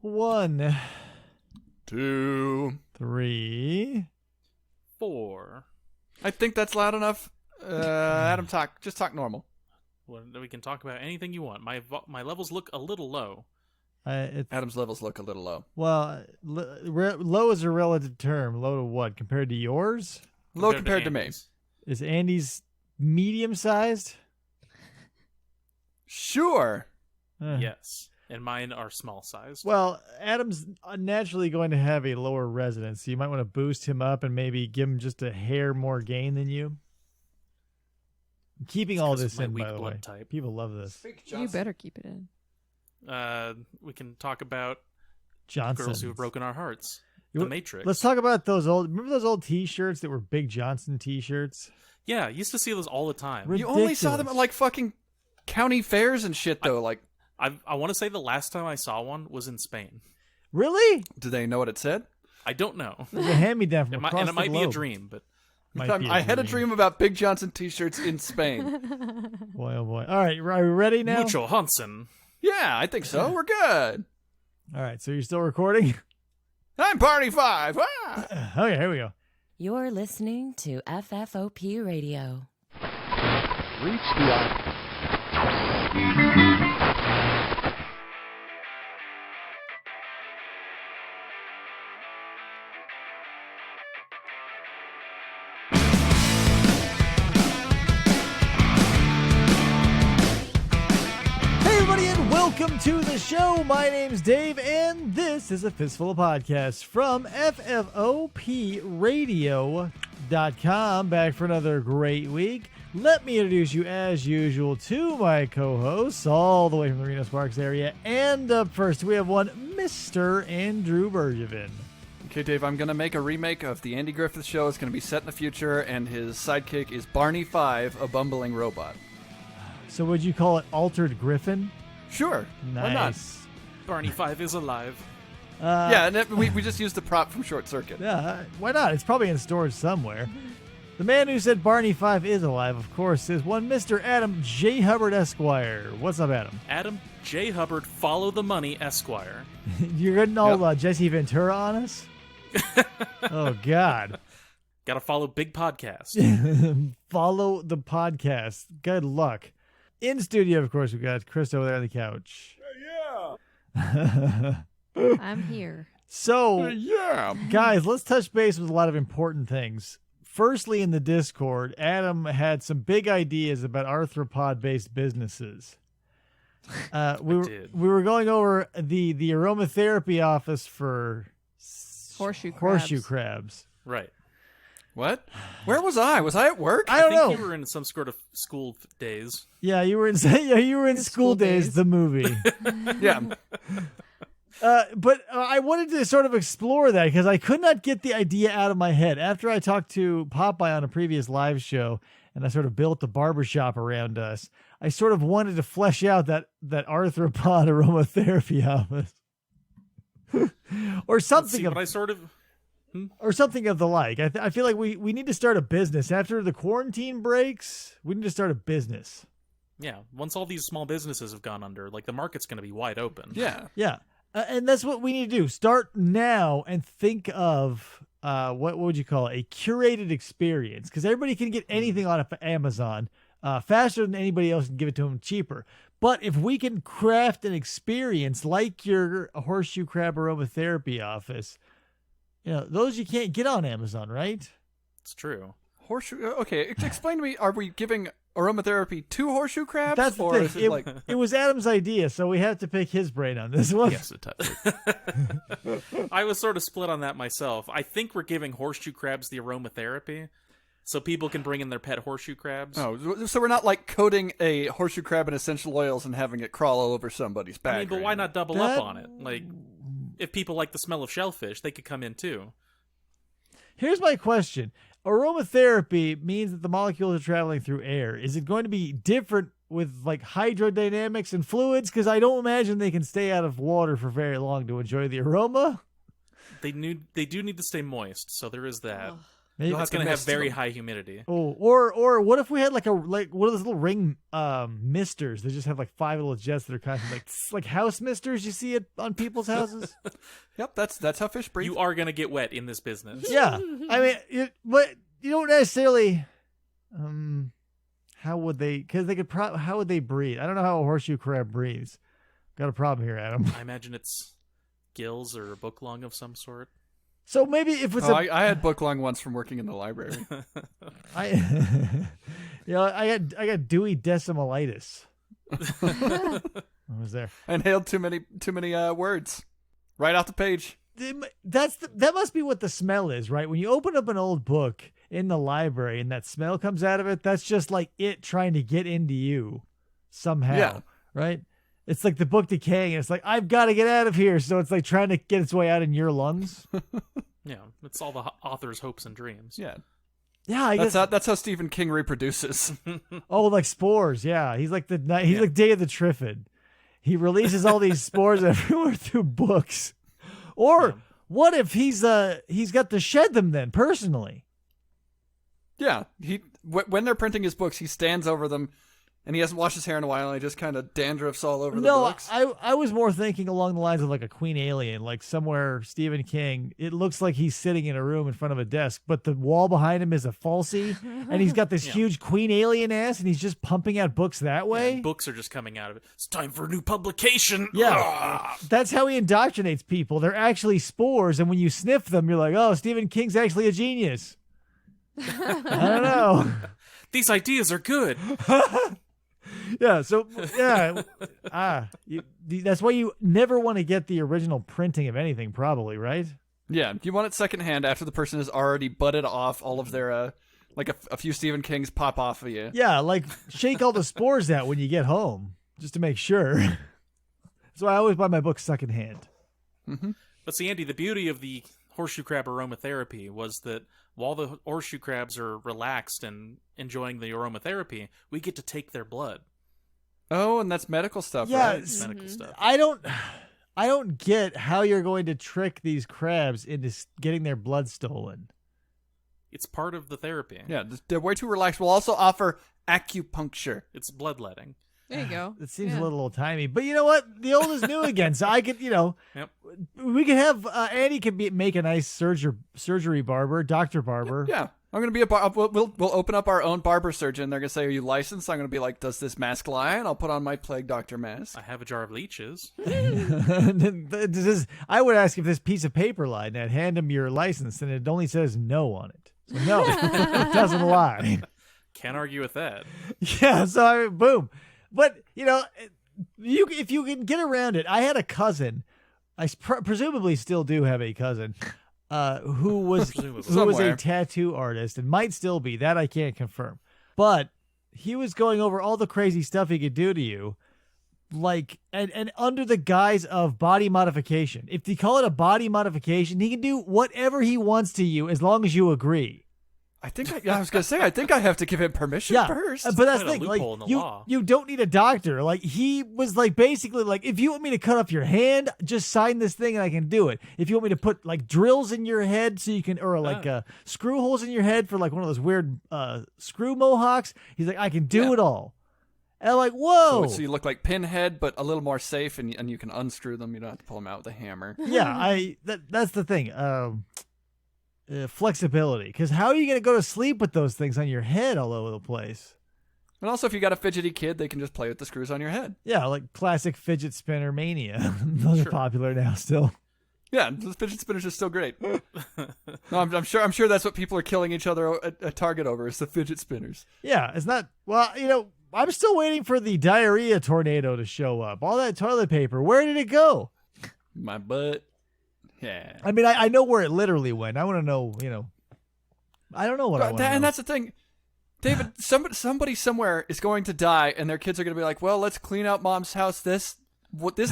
1, 2, 3. 4. I think that's loud enough. Adam, just talk normal. Well, we can talk about anything you want. My levels look a little low. Adam's levels look a little low. Well, low is a relative term. Low to what? Compared to yours? Low compared to me. Andy's. Is Andy's medium-sized? Sure. Yes. And mine are small sized. Well, Adam's naturally going to have a lower resonance, so you might want to boost him up and maybe give him just a hair more gain than you. I'm keeping all this in, by the way. Type. People love this. You better keep it in. We can talk about Johnson. girls who have broken our hearts. The Matrix. Let's talk about remember those old T-shirts that were Big Johnson T-shirts? Yeah, I used to see those all the time. Ridiculous. You only saw them at like fucking county fairs and shit, though. I want to say the last time I saw one was in Spain. Really? Do they know what it said? I don't know. It was a hand-me-down from across and it might the be a globe. dream, but I had a dream about Big Johnson T-shirts in Spain. Boy, oh boy. All right, are we ready now? Mucho Hansen. Yeah, I think so. We're good. All right, so you're still recording? I'm Party 5. Ah! Okay, here we go. You're listening to FFOP Radio. Reach the Welcome to the show. My name's Dave, and this is a Fistful of Podcasts from FFOPradio.com. Back for another great week. Let me introduce you, as usual, to my co-hosts, all the way from the Reno Sparks area. And up first, we have one Mr. Andrew Bergevin. Okay, Dave, I'm going to make a remake of the Andy Griffith Show. It's going to be set in the future, and his sidekick is Barney 5, a bumbling robot. So would you call it Altered Griffin? Sure. Nice. Why not? Barney 5 is alive. Yeah, and we just used the prop from Short Circuit. Yeah, why not? It's probably in storage somewhere. The man who said Barney 5 is alive, of course, is one Mr. Adam J. Hubbard Esquire. What's up, Adam? Adam J. Hubbard, Follow the Money Esquire. You're getting all Jesse Ventura on us? Oh, God. Gotta follow Big Podcast. Follow the podcast. Good luck. In studio, of course, we've got Chris over there on the couch. Yeah. I'm here. So, yeah, guys, let's touch base with a lot of important things. Firstly, in the Discord, Adam had some big ideas about arthropod-based businesses. We were going over the aromatherapy office for horseshoe crabs. Right. What? Where was I? Was I at work? I don't know. You were in some sort of school days. Yeah, you were in School Days, the movie. Yeah. But I wanted to sort of explore that because I could not get the idea out of my head. After I talked to Popeye on a previous live show and I sort of built the barbershop around us, I sort of wanted to flesh out that arthropod aromatherapy office. Or something. Or something of the like. I feel like we need to start a business. After the quarantine breaks, we need to start a business. Yeah, once all these small businesses have gone under, like the market's going to be wide open. Yeah. Yeah. And that's what we need to do. Start now and think of, what would you call it? A curated experience. Because everybody can get anything on Amazon faster than anybody else can give it to them cheaper. But if we can craft an experience like your horseshoe crab aromatherapy office, those you can't get on Amazon, right? It's true. Horseshoe. Okay, explain to me. Are we giving aromatherapy to horseshoe crabs? That's the or thing. It was Adam's idea, so we have to pick his brain on this one. Yes, it does. I was sort of split on that myself. I think we're giving horseshoe crabs the aromatherapy, so people can bring in their pet horseshoe crabs. Oh, so we're not like coating a horseshoe crab in essential oils and having it crawl all over somebody's back. I mean, but why not double up on it? Like, if people like the smell of shellfish, they could come in too. Here's my question. Aromatherapy means that the molecules are traveling through air. Is it going to be different with like hydrodynamics and fluids? Because I don't imagine they can stay out of water for very long to enjoy the aroma. They do need to stay moist, so there is that. Maybe You'll It's to going to have mist very them. high humidity. Oh, or what if we had like one of those little ring misters that just have like 5 little jets that are kind of like house misters you see it on people's houses? Yep, that's how fish breathe. You are going to get wet in this business. Yeah, I mean, but you don't necessarily. How would they? Because they could. How would they breathe? I don't know how a horseshoe crab breathes. Got a problem here, Adam. I imagine it's gills or a book lung of some sort. So maybe if it's I had book lung once from working in the library. I got Dewey decimalitis. I was there. I inhaled too many words right off the page. That must be what the smell is, right? When you open up an old book in the library and that smell comes out of it, that's just like it trying to get into you somehow, Yeah. right? It's like the book decaying. And it's like, I've got to get out of here. So it's like trying to get its way out in your lungs. Yeah, it's all the author's hopes and dreams. Yeah, Yeah, I guess. that's how Stephen King reproduces. Oh, like spores. Yeah, he's like like Day of the Triffid. He releases all these spores everywhere through books. Or what if he's got to shed them then personally? Yeah, when they're printing his books, he stands over them, and he hasn't washed his hair in a while, and he just kind of dandruffs all over the books. I was more thinking along the lines of like a Queen Alien, like somewhere Stephen King. It looks like he's sitting in a room in front of a desk, but the wall behind him is a falsie, and he's got this huge Queen Alien ass, and he's just pumping out books that way. Yeah, books are just coming out of it. It's time for a new publication. Yeah, that's how he indoctrinates people. They're actually spores, and when you sniff them, you're like, oh, Stephen King's actually a genius. I don't know. These ideas are good. Yeah, so that's why you never want to get the original printing of anything, probably, right? Yeah, you want it secondhand after the person has already butted off all of their like a few Stephen Kings pop off of you. Yeah, like shake all the spores out when you get home, just to make sure. That's why I always buy my books secondhand. Mm-hmm. But see, Andy, the beauty of the horseshoe crab aromatherapy was that while the horseshoe crabs are relaxed and enjoying the aromatherapy, we get to take their blood. Oh, and that's medical stuff, Yeah, right? It's medical stuff. I don't get how you're going to trick these crabs into getting their blood stolen. It's part of the therapy. Yeah, they're way too relaxed. We'll also offer acupuncture. It's bloodletting. There you go. It seems Yeah. a little old timey, but you know what? The old is new again. So I could, Yep. we could have Andy could make a nice surgery barber, Dr. Barber. Yeah, I'm gonna be we'll open up our own barber surgeon. They're gonna say, "Are you licensed?" I'm gonna be like, "Does this mask lie?" And I'll put on my plague doctor mask. I have a jar of leeches. I would ask if this piece of paper lied, and I'd hand him your license, and it only says no on it. So no, it doesn't lie. Can't argue with that. Yeah, so I mean, boom. But if you can get around it, I had a cousin. I presumably still do have a cousin who was Presumably. who was a Somewhere. tattoo artist and might still be. That I can't confirm. But he was going over all the crazy stuff he could do to you, like and under the guise of body modification. If you call it a body modification, he can do whatever he wants to you as long as you agree. I was gonna say, I think I have to give him permission first. But that's Quite the a thing. loophole in the Like law. you don't need a doctor. Like he was like basically like, if you want me to cut off your hand, just sign this thing and I can do it. If you want me to put like drills in your head so you can, or like screw holes in your head for like one of those weird screw mohawks, he's like, I can do it all. And I'm like, whoa. So you look like Pinhead, but a little more safe, and you can unscrew them. You don't have to pull them out with a hammer. Yeah, that's the thing. Flexibility, because how are you going to go to sleep with those things on your head all over the place? And also, if you got a fidgety kid, they can just play with the screws on your head. Yeah, like classic fidget spinner mania. Those are popular now still. Yeah, the fidget spinners are still great. No, I'm sure that's what people are killing each other at Target over, is the fidget spinners. Yeah, it's not. Well, I'm still waiting for the diarrhea tornado to show up. All that toilet paper, where did it go? My butt. Yeah. I mean, I know where it literally went. I want to know, I don't know what I want to know. And that's the thing. David, somebody somewhere is going to die, and their kids are going to be like, well, let's clean out mom's house. This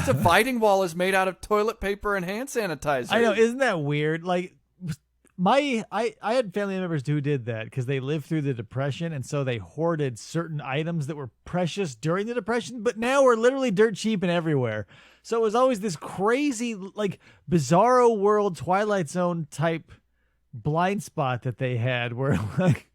dividing wall is made out of toilet paper and hand sanitizer. I know, isn't that weird? Like, I had family members who did that because they lived through the Depression, and so they hoarded certain items that were precious during the Depression, but now we're literally dirt cheap and everywhere. So it was always this crazy, like, bizarro world, Twilight Zone type blind spot that they had where like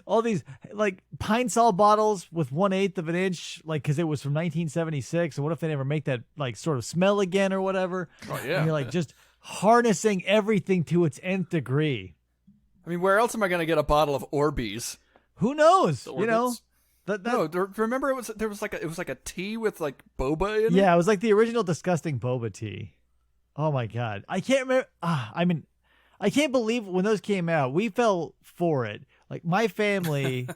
all these like Pine Sol bottles with 1/8 of an inch, like because it was from 1976. And what if they never make that like sort of smell again or whatever? Oh yeah. And you're like just harnessing everything to its nth degree. I mean, where else am I going to get a bottle of Orbeez? Who knows? The You know, Orbits? No, remember it was like a tea with like boba in it. yeah, it was like the original disgusting boba tea. Oh my god, I can't remember. I mean, I can't believe when those came out, we fell for it. Like my family,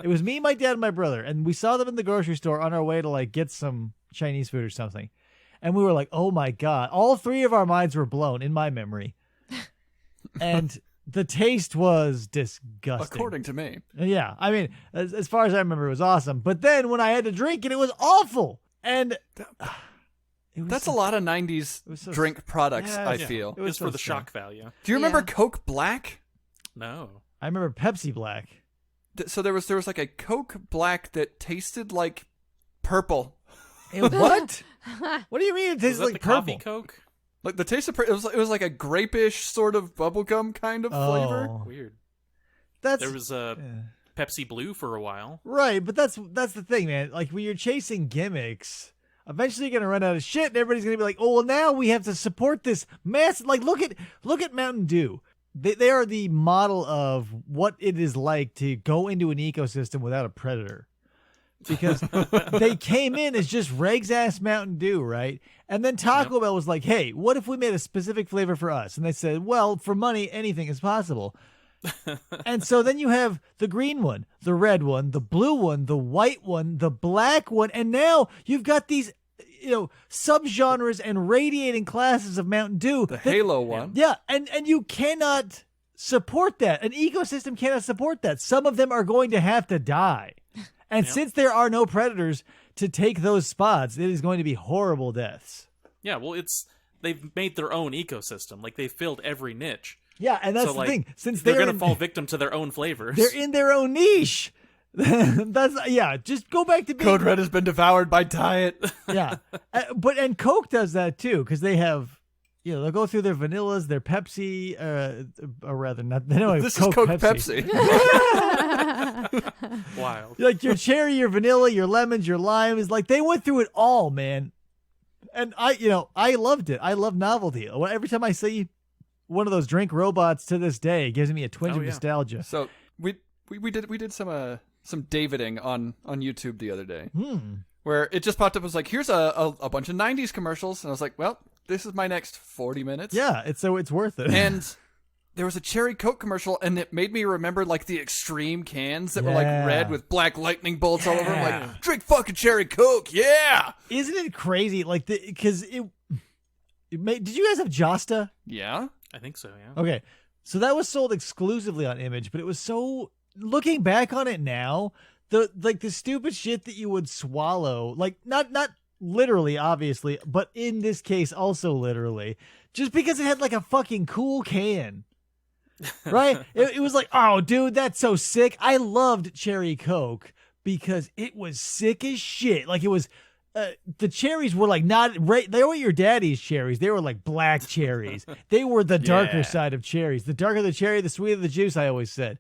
it was me, my dad, and my brother, and we saw them in the grocery store on our way to like get some Chinese food or something, and we were like, "Oh my god!" All three of our minds were blown in my memory, and the taste was disgusting. According to me. Yeah, I mean, as far as I remember, it was awesome. But then when I had to drink it, it was awful. And it was That's so- a lot of 90s it was so- drink products, Yeah, I yeah. feel. It was Just so for the sad. shock value. Do you remember Yeah. Coke Black? No. I remember Pepsi Black. So there was like a Coke Black that tasted like purple. What? What do you mean it Was tastes that like the purple? coffee Coke? Like the taste of it was like a grapish sort of bubblegum kind of flavor. Oh, Weird. that's There was a yeah. Pepsi Blue for a while. Right, but that's the thing, man. Like when you're chasing gimmicks, eventually you're gonna run out of shit, and everybody's gonna be like, "Oh, well, now we have to support this mass." Like, look at Mountain Dew. They are the model of what it is like to go into an ecosystem without a predator, because they came in as just Regs ass Mountain Dew, right? And then Taco Bell was like, "Hey, what if we made a specific flavor for us?" And they said, "Well, for money, anything is possible." And so then you have the green one, the red one, the blue one, the white one, the black one, and now you've got these, subgenres and radiating classes of Mountain Dew. The Halo one. Yeah, and you cannot support that. An ecosystem cannot support that. Some of them are going to have to die. And since there are no predators to take those spots, it is going to be horrible deaths. Yeah, well, they've made their own ecosystem. Like, they filled every niche. Yeah, and that's So, the like, thing. Since They're they're going to fall victim to their own flavors. they're in their own niche. Just go back to being Code Red has been devoured by diet. Yeah, and Coke does that too because they have, they'll go through their vanillas, their Pepsi, or rather not. They don't have This Coke, is Coke Pepsi. Pepsi. Wild. Like your cherry, your vanilla, your lemons, your limes. Like they went through it all, man. And I loved it. I love novelty. Every time I see one of those drink robots to this day, it gives me a twinge of yeah. nostalgia. So we did some Daviding on YouTube the other day. Where it just popped up. It was like, here's a bunch of 90s commercials. And I was like, well, this is my next 40 minutes. Yeah, it's worth it. And there was a Cherry Coke commercial, and it made me remember, like, the extreme cans that were, like, red with black lightning bolts all over them. Like, drink fucking Cherry Coke, yeah! Isn't it crazy? Like, because did you guys have Josta? Yeah? I think so, yeah. Okay, so that was sold exclusively on Image, but it was so. Looking back on it now, the stupid shit that you would swallow, like not literally, obviously, but in this case also literally, just because it had like a fucking cool can, right? It was like, oh, dude, that's so sick. I loved Cherry Coke because it was sick as shit. Like it was. The cherries were like they weren't your daddy's cherries. They were like black cherries. They were the darker side of cherries. The darker the cherry, the sweeter the juice, I always said.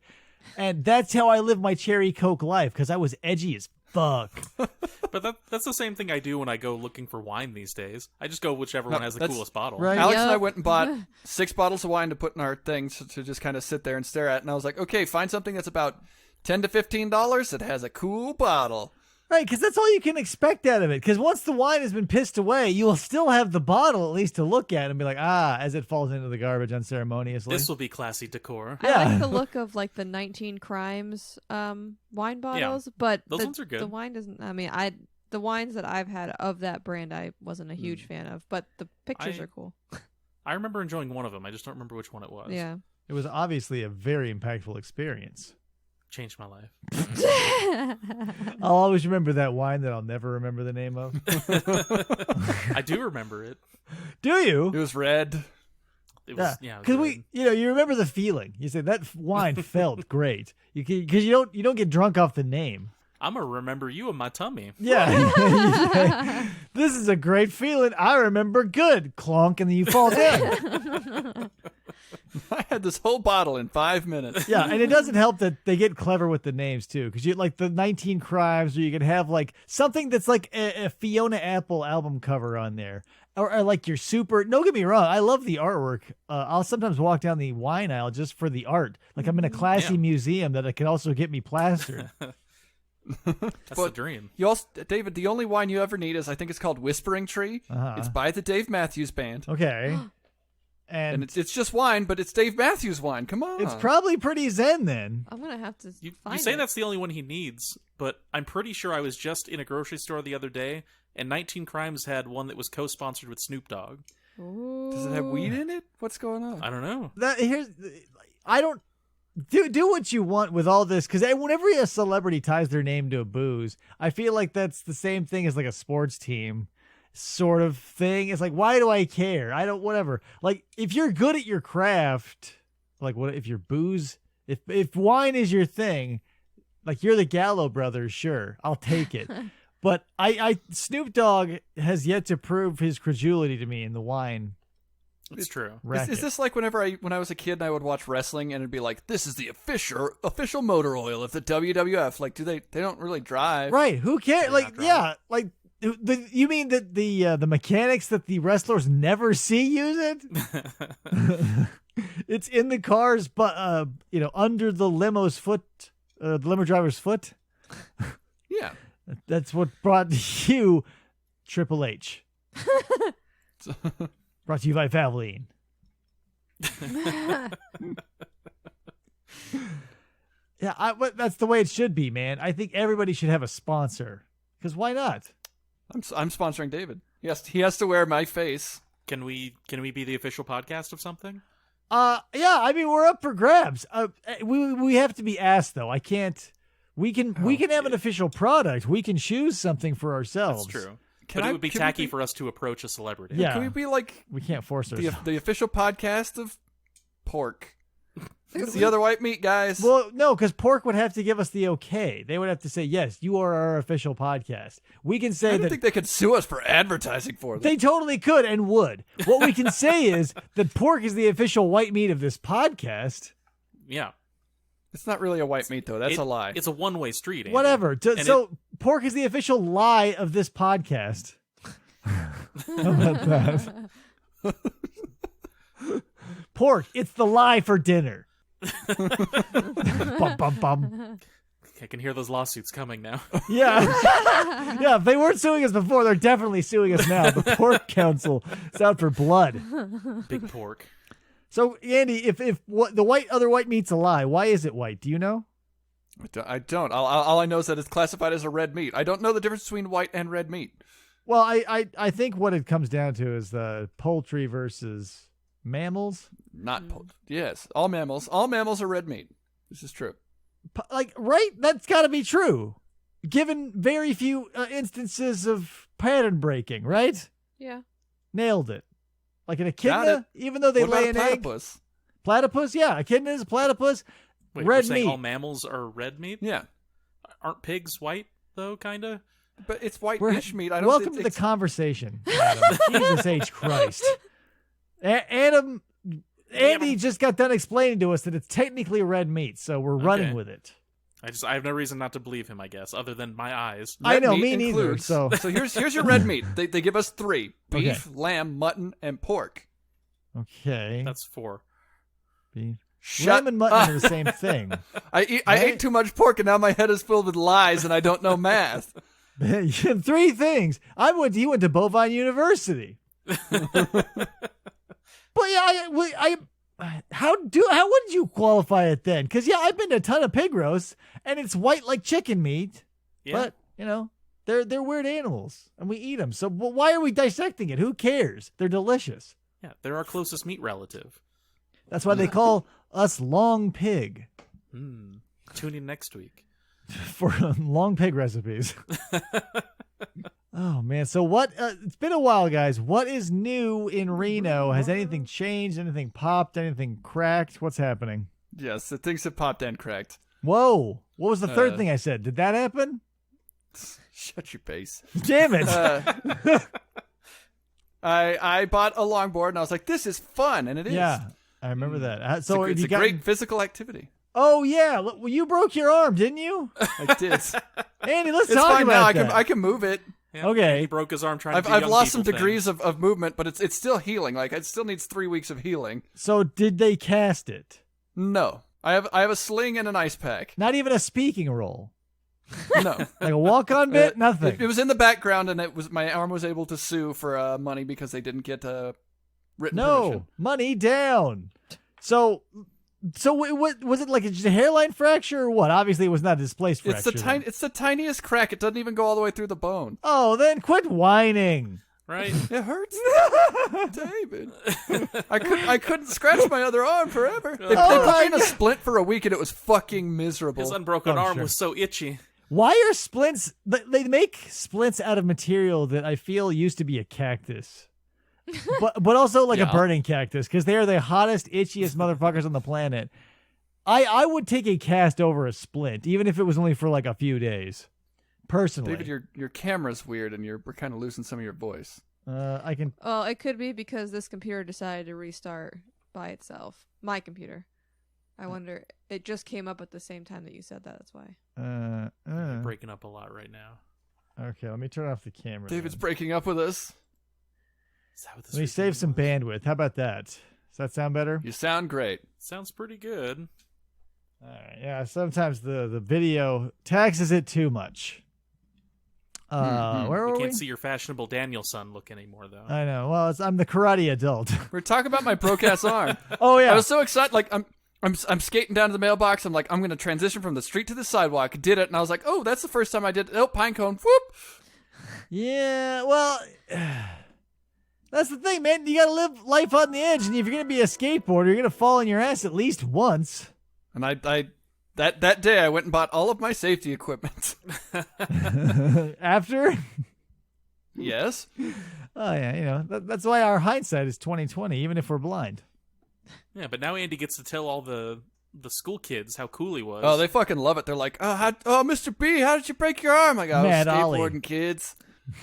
And that's how I live my Cherry Coke life because I was edgy as fuck. But that's the same thing I do when I go looking for wine these days. I just go whichever one has the that's- coolest bottle. Right. Alex and I Yep. went and bought 6 bottles of wine to put in our things to just kind of sit there and stare at. And I was like, okay, find something that's about $10 to $15 that has a cool bottle. Right, because that's all you can expect out of it. Because once the wine has been pissed away, you will still have the bottle at least to look at and be like, as it falls into the garbage unceremoniously. This will be classy decor. Yeah. I like the look of like the 19 Crimes wine bottles, but Those the, ones are good. The wine doesn't. I mean, the wines that I've had of that brand, I wasn't a huge fan of, but the pictures are cool. I remember enjoying one of them. I just don't remember which one it was. Yeah. It was obviously a very impactful experience. Changed my life. I'll always remember that wine that I'll never remember the name of. I do remember it. Do you? It was red. It was, yeah. Because you remember the feeling. You say that wine felt great. Because you don't get drunk off the name. I'm gonna remember you in my tummy. Yeah. You say, this is a great feeling. I remember good. Clonk, and then you fall down. I had this whole bottle in 5 minutes. Yeah, and it doesn't help that they get clever with the names too, because you like the 19 Crimes, or you can have like something that's like a Fiona Apple album cover on there, or like your super. Don't get me wrong, I love the artwork. I'll sometimes walk down the wine aisle just for the art, like I'm in a classy museum that it can also get me plastered. That's the dream. You also, David, the only wine you ever need is, I think it's called Whispering Tree. Uh-huh. It's by the Dave Matthews Band. Okay, And it's just wine, but it's Dave Matthews wine. Come on. it's probably pretty zen then. I'm gonna have to You find say it. that's the only one he needs, but I'm pretty sure I was just in a grocery store the other day, and 19 Crimes had one that was co-sponsored with Snoop Dogg. Ooh. Does it have weed in it? What's going on? I don't know. I don't do what you want with all this, because whenever a celebrity ties their name to a booze, I feel like that's the same thing as like a sports team sort of thing. It's like, why do I care? I don't, whatever. Like, if you're good at your craft, like what if your booze, if wine is your thing, like you're the Gallo brothers, sure, I'll take it. But I Snoop Dogg has yet to prove his credulity to me in the wine. It's true. Is this like when I was a kid and I would watch wrestling and it'd be like, this is the official motor oil of the WWF? Like, they don't really drive. Right? Who cares? They're Like, not driving. yeah, like you mean that the mechanics that the wrestlers never see use it? It's in the cars, but under the limo's foot, the limo driver's foot. Yeah. That's what brought you Triple H. Brought to you by Valvoline. Yeah, but that's the way it should be, man. I think everybody should have a sponsor. Because why not? I'm sponsoring David. Yes, he has to wear my face. Can we be the official podcast of something? Yeah, I mean, we're up for grabs. We have to be asked, though. I can't. We can have an official product. We can choose something for ourselves. That's true. But it would be tacky for us to approach a celebrity. Yeah. Can we be like We can't force ourselves. the official podcast of pork? It's the other white meat, guys. Well, no, because Pork would have to give us the okay. They would have to say, yes, you are our official podcast. We can I say don't that think they could sue us for advertising for them. they totally could and would. What we can say is that Pork is the official white meat of this podcast. Yeah. It's not really a white meat, though. That's a lie. It's a one-way street. Andy. Whatever. Pork is the official lie of this podcast. How about that? Pork, it's the lie for dinner. Bum, bum, bum. I can hear those lawsuits coming now. Yeah. Yeah, if they weren't suing us before, they're definitely suing us now. The Pork Council is out for blood. Big pork. So, Andy, if what the other white meat's a lie, why is it white? Do you know? I don't. All I know is that it's classified as a red meat. I don't know the difference between white and red meat. Well, I think what it comes down to is the poultry versus mammals. Yes, all mammals. All mammals are red meat. This is true. Right? That's got to be true, given very few instances of pattern breaking. Right? Yeah. Nailed it. Like an Got echidna, even though they What lay about an a egg. platypus? Platypus, yeah, echidna is a platypus. Wait, red we're saying meat. all mammals are red meat? Yeah, Aren't pigs white, though, kind of? but it's white-ish meat. I don't. Welcome to the conversation, Adam. Jesus H. Christ. Andy just got done explaining to us that it's technically red meat, so we're running with it. I have no reason not to believe him, I guess, other than my eyes. I know, meat me neither. includes- So So here's your red meat. They give us 3: beef, Okay. lamb, mutton, and pork. okay, That's 4. beef. Shut Lamb and mutton up. are the same thing. I Right? ate too much pork, and now my head is filled with lies, and I don't know math. 3 things. You went to Bovine University. But yeah, how would you qualify it then? Because yeah, I've been to a ton of pig roasts, and it's white like chicken meat. Yeah. But they're weird animals, and we eat them. So why are we dissecting it? Who cares? They're delicious. Yeah, they're our closest meat relative. That's why they call us long pig Tune in next week. for long pig recipes. Oh man! So what? It's been a while, guys. What is new in Reno? Has anything changed? Anything popped? Anything cracked? What's happening? Yes, the things have popped and cracked. Whoa! What was the third thing I said? Did that happen? Shut your face. Damn it! I bought a longboard, and I was like, this is fun, and it is. Yeah. I remember that. So it's you a got, great physical activity. Oh yeah, well, you broke your arm, didn't you? I did. Andy, let's It's talk fine now. about that. I can move it. Yeah, Okay. He broke his arm trying to do I've young lost some people degrees things. of movement, but it's still healing. Like it still needs 3 weeks of healing. So did they cast it? No, I have a sling and an ice pack. Not even a speaking role. No, Like a walk-on bit? Nothing. It was in the background, and my arm was able to sue for money because they didn't get written permission. Money down. So what was it, like just a hairline fracture or what? Obviously, it was not a displaced fracture. It's the tiniest crack. It doesn't even go all the way through the bone. Oh, then quit whining. Right? It hurts, David. I couldn't scratch my other arm forever. They put me in a splint for a week, and it was fucking miserable. His unbroken Oh, arm sure. was so itchy. Why are splints? They make splints out of material that I feel used to be a cactus, but also like a Yeah. burning cactus because they are the hottest, itchiest motherfuckers on the planet. I would take a cast over a splint, even if it was only for like a few days. Personally, David, your camera's weird, and we're kind of losing some of your voice. I can. Well, it could be because this computer decided to restart by itself. My computer. I wonder. It just came up at the same time that you said that. That's why. You're breaking up a lot right now. Okay, let me turn off the camera. David's then. breaking up with us. Is that what this Let me save some recording bandwidth. How about that? Does that sound better? You sound great. was? Sounds pretty good. All right. Yeah. Sometimes the video taxes it too much. Where We were can't we? see your fashionable Danielson look anymore, though. I know. Well, I'm the karate adult. We're talking about my broke ass arm. Oh yeah. I was so excited. Like I'm skating down to the mailbox. I'm like, I'm gonna transition from the street to the sidewalk. Did it, and I was like, oh, that's the first time I did. Oh, pine cone. Whoop. Yeah, well, that's the thing, man. You gotta live life on the edge, and if you're gonna be a skateboarder, you're gonna fall on your ass at least once. And that day I went and bought all of my safety equipment. After, Yes. oh yeah, that's why our hindsight is 20/20, even if we're blind. Yeah, but now Andy gets to tell all the school kids how cool he was. Oh, they fucking love it. They're like, oh, Mr. B, how did you break your arm? I go, Mad skateboarding, Ollie. kids.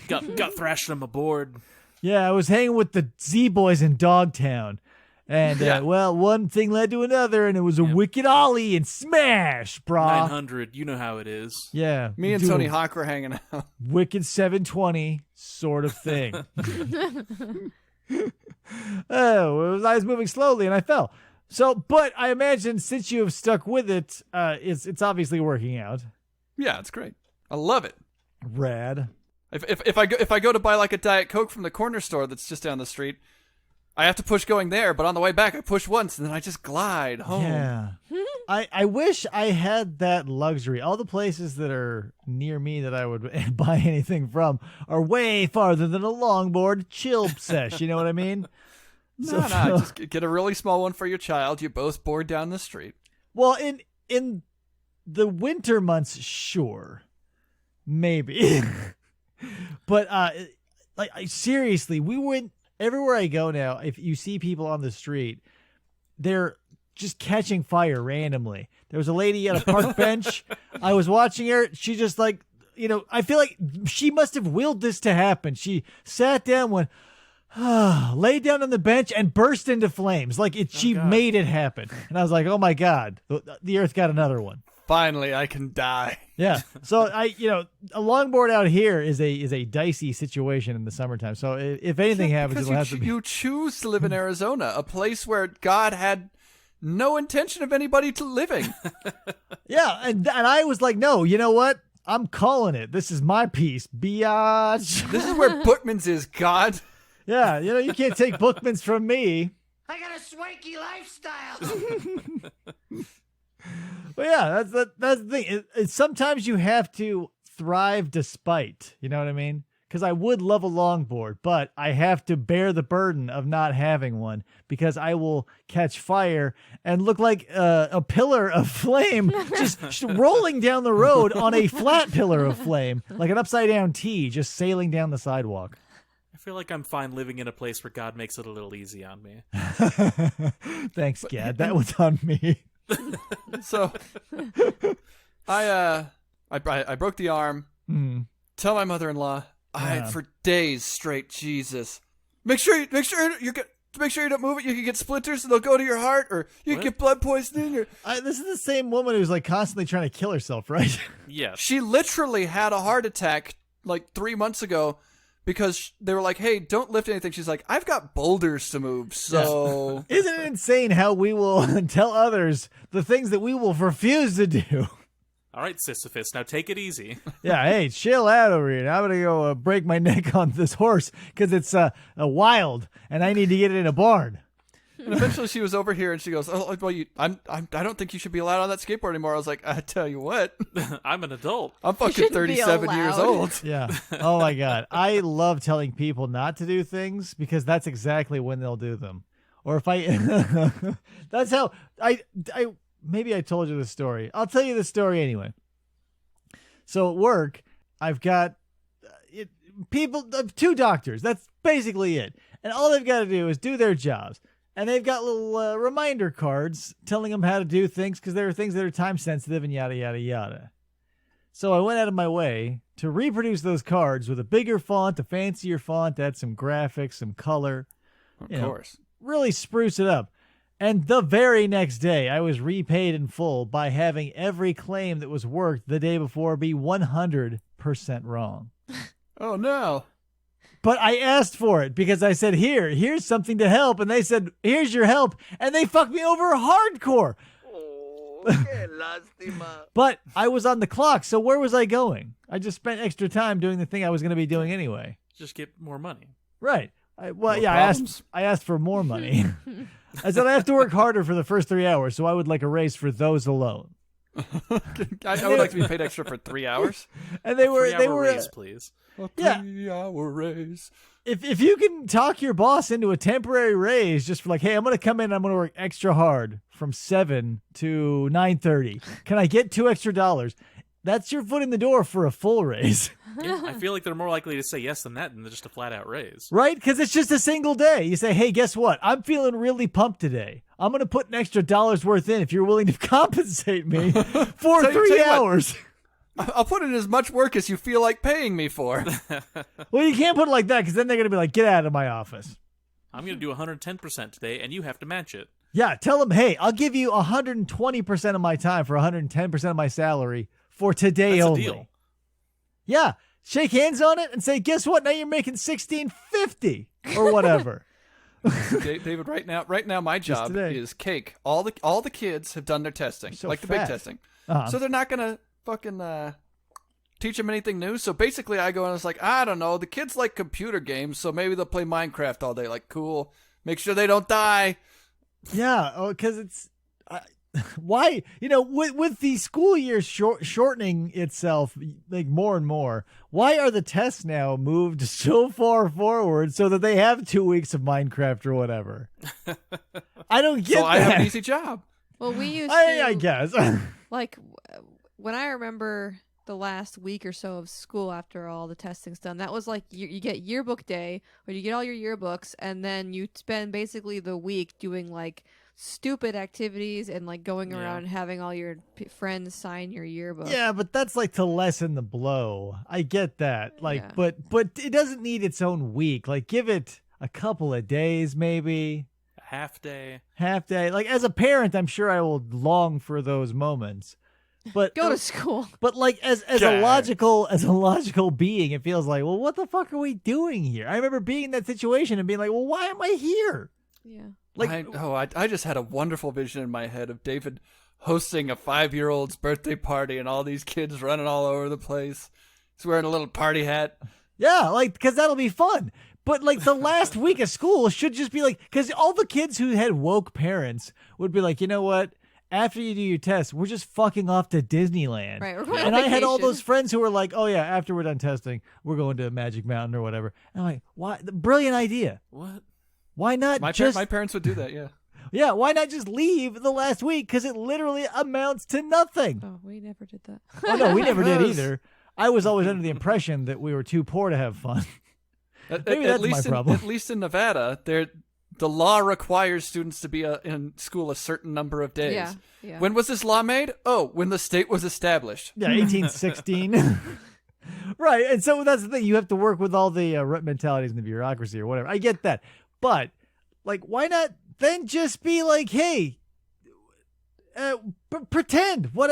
got thrashed on my board. Yeah, I was hanging with the Z Boys in Dogtown, and Yeah. well, one thing led to another, and it was a wicked ollie and smash, brah. 900, you know how it is. Yeah, Me and do Tony a Hawk were hanging out. wicked 720 sort of thing. Oh, I was moving slowly and I fell. So, but I imagine since you have stuck with it, it's obviously working out. Yeah, it's great. I love it. Rad. If I go to buy like a Diet Coke from the corner store that's just down the street, I have to push going there, but on the way back I push once and then I just glide home. Yeah. I wish I had that luxury. All the places that are near me that I would buy anything from are way farther than a longboard chill sesh. You know what I mean? No, just get a really small one for your child. You both board down the street. Well, in the winter months, sure, maybe, but seriously, we went everywhere I go now. If you see people on the street, they're just catching fire randomly. There was a lady at a park bench. I was watching her. She just I feel like she must have willed this to happen. She sat down, went, laid down on the bench and burst into flames. She God. made it happen. And I was like, oh my God, the earth got another one. Finally, I can die. Yeah. So a longboard out here is a dicey situation in the summertime. So if anything happens, Because it'll have to be. you choose to live in Arizona, a place where God had no intention of anybody to living. Yeah. And I was like, no, you know what? I'm calling it. This is my piece, biatch. This is where Bookman's is, God. Yeah. You can't take Bookmans from me. I got a swanky lifestyle. But yeah, that's the thing. Sometimes you have to thrive despite, you know what I mean? Because I would love a longboard, but I have to bear the burden of not having one because I will catch fire and look like a pillar of flame just rolling down the road on a flat pillar of flame, like an upside down T just sailing down the sidewalk. I feel like I'm fine living in a place where God makes it a little easy on me. Thanks, Gad. That was on me. So, I broke the arm. Tell my mother-in-law. Yeah. For days straight. Jesus, make sure you're good. make sure you don't move it. You can get splinters and they'll go to your heart, or you can get blood poisoning. Or This is the same woman who's like constantly trying to kill herself, right? Yes. she literally had a heart attack like 3 months ago because they were like, "Hey, don't lift anything." She's like, "I've got boulders to move." So Isn't it insane how we will tell others the things that we will refuse to do? All right, Sisyphus, now take it easy. Yeah, hey, chill out over here. I'm gonna go break my neck on this horse because it's wild, and I need to get it in a barn. and eventually she was over here and she goes, "Oh, well, I don't think you should be allowed on that skateboard anymore." I was like, "I tell you what, I'm an adult. I'm fucking shouldn't be 37 years allowed. old." Yeah. Oh my God, I love telling people not to do things because that's exactly when they'll do them. Or if I, that's how I maybe I told you this story. I'll tell you the story anyway. So at work, I've got people, 2 doctors. That's basically it. And all they've got to do is do their jobs. And they've got little reminder cards telling them how to do things because there are things that are time sensitive and yada, yada, yada. So I went out of my way to reproduce those cards with a bigger font, a fancier font, add some graphics, some color. Of You know, course. really spruce it up. And the very next day, I was repaid in full by having every claim that was worked the day before be 100% wrong. Oh no. But I asked for it because I said, here's something to help. And they said, here's your help. And they fucked me over hardcore. But I was on the clock, so where was I going? I just spent extra time doing the thing I was going to be doing anyway. Just get more money. Right. More I asked for more money. I said I have to work harder for the first 3 hours, so I would like a raise for those alone. I would like to be paid extra for 3 hours. And they were 3-hour raise, please. A Yeah. 3-hour raise. If you can talk your boss into a temporary raise just for like, hey, I'm going to come in and I'm going to work extra hard from 7 to 9:30. Can I get $2 extra? That's your foot in the door for a full raise. Yeah, I feel like they're more likely to say yes than that than just a flat-out raise. Right? Because it's just a single day. You say, hey, guess what? I'm feeling really pumped today. I'm going to put an extra $1 worth in if you're willing to compensate me for Tell you 3 what. hours. I'll put in as much work as you feel like paying me for. Well, you can't put it like that because then they're going to be like, get out of my office. I'm going to do 110% today, and you have to match it. Yeah, tell them, hey, I'll give you 120% of my time for 110% of my salary for today That's only. a deal. Yeah, shake hands on it and say, guess what? Now you're making $16.50 or whatever. David, right now, my job today. is cake. All the kids have done their testing, So like the fat. big testing. Uh-huh. So they're not gonna fucking teach them anything new. So basically, I go and it's like, I don't know. The kids like computer games, so maybe they'll play Minecraft all day. Like, cool. Make sure they don't die. Yeah, because it's why, with the school year shortening itself like more and more, why are the tests now moved so far forward so that they have 2 weeks of Minecraft or whatever? I don't get So that. I have an easy job. Well, we used to, I guess. like, when I remember the last week or so of school after all the testing's done, that was like you get yearbook day where you get all your yearbooks and then you spend basically the week doing like stupid activities and like going around and having all your friends sign your yearbook. Yeah, but that's like to lessen the blow. I get that. Like, Yeah. but it doesn't need its own week. Like, give it a couple of days, maybe A half day. half day. Like, as a parent, I'm sure I will long for those moments. But Go to school. But like as a logical being, it feels like, well, what the fuck are we doing here? I remember being in that situation and being like, well, why am I here? Yeah. Like, I just had a wonderful vision in my head of David hosting a 5-year-old's birthday party and all these kids running all over the place. He's wearing a little party hat. yeah, like because that'll be fun. But like the last week of school should just be like, because all the kids who had woke parents would be like, you know what? After you do your test, we're just fucking off to Disneyland. Right, we're going And on I had all vacation. those friends who were like, oh yeah, after we're done testing, we're going to Magic Mountain or whatever. And I'm like, why? Brilliant idea. What? Why not My just parents would do that, yeah. Yeah, why not just leave the last week? Because it literally amounts to nothing. Oh, we never did that. Oh, no, we never did Gross. either. I was always under the impression that we were too poor to have fun. Maybe that's my problem. At least in Nevada, the law requires students to be in school a certain number of days. Yeah. Yeah. When was this law made? Oh, when the state was established. Yeah, 1816. Right, and so that's the thing. You have to work with all the mentalities and the bureaucracy or whatever. I get that. But Like, why not then just be like, hey, pretend what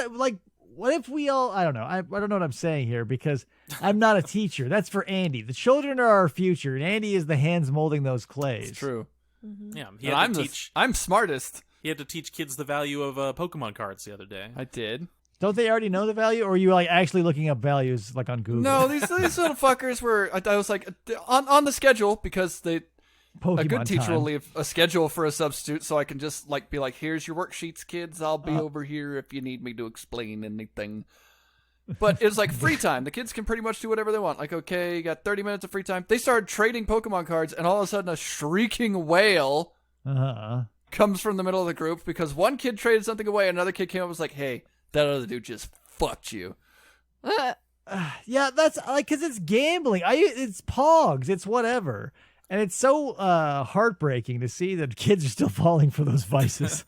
if we all, I don't know. I don't know what I'm saying here because I'm not a teacher. That's for Andy. The children are our future, and Andy is the hands molding those clays. It's true. Yeah, I'm smartest. He had to teach kids the value of Pokemon cards the other day. I did. Don't they already know the value, or are you like actually looking up values like on Google? No, these little fuckers were. I was like on the schedule because a good teacher will leave a schedule for a substitute, so I can just like be like, "Here's your worksheets, kids. I'll be over here if you need me to explain anything." But it was like free time. The kids can pretty much do whatever they want. Like, okay, you got 30 minutes of free time. They started trading Pokemon cards, and all of a sudden, a shrieking wail comes from the middle of the group because one kid traded something away, and another kid came up and was like, "Hey, that other dude just fucked you." Yeah, that's like because it's gambling. It's Pogs. It's whatever. And it's so heartbreaking to see that kids are still falling for those vices.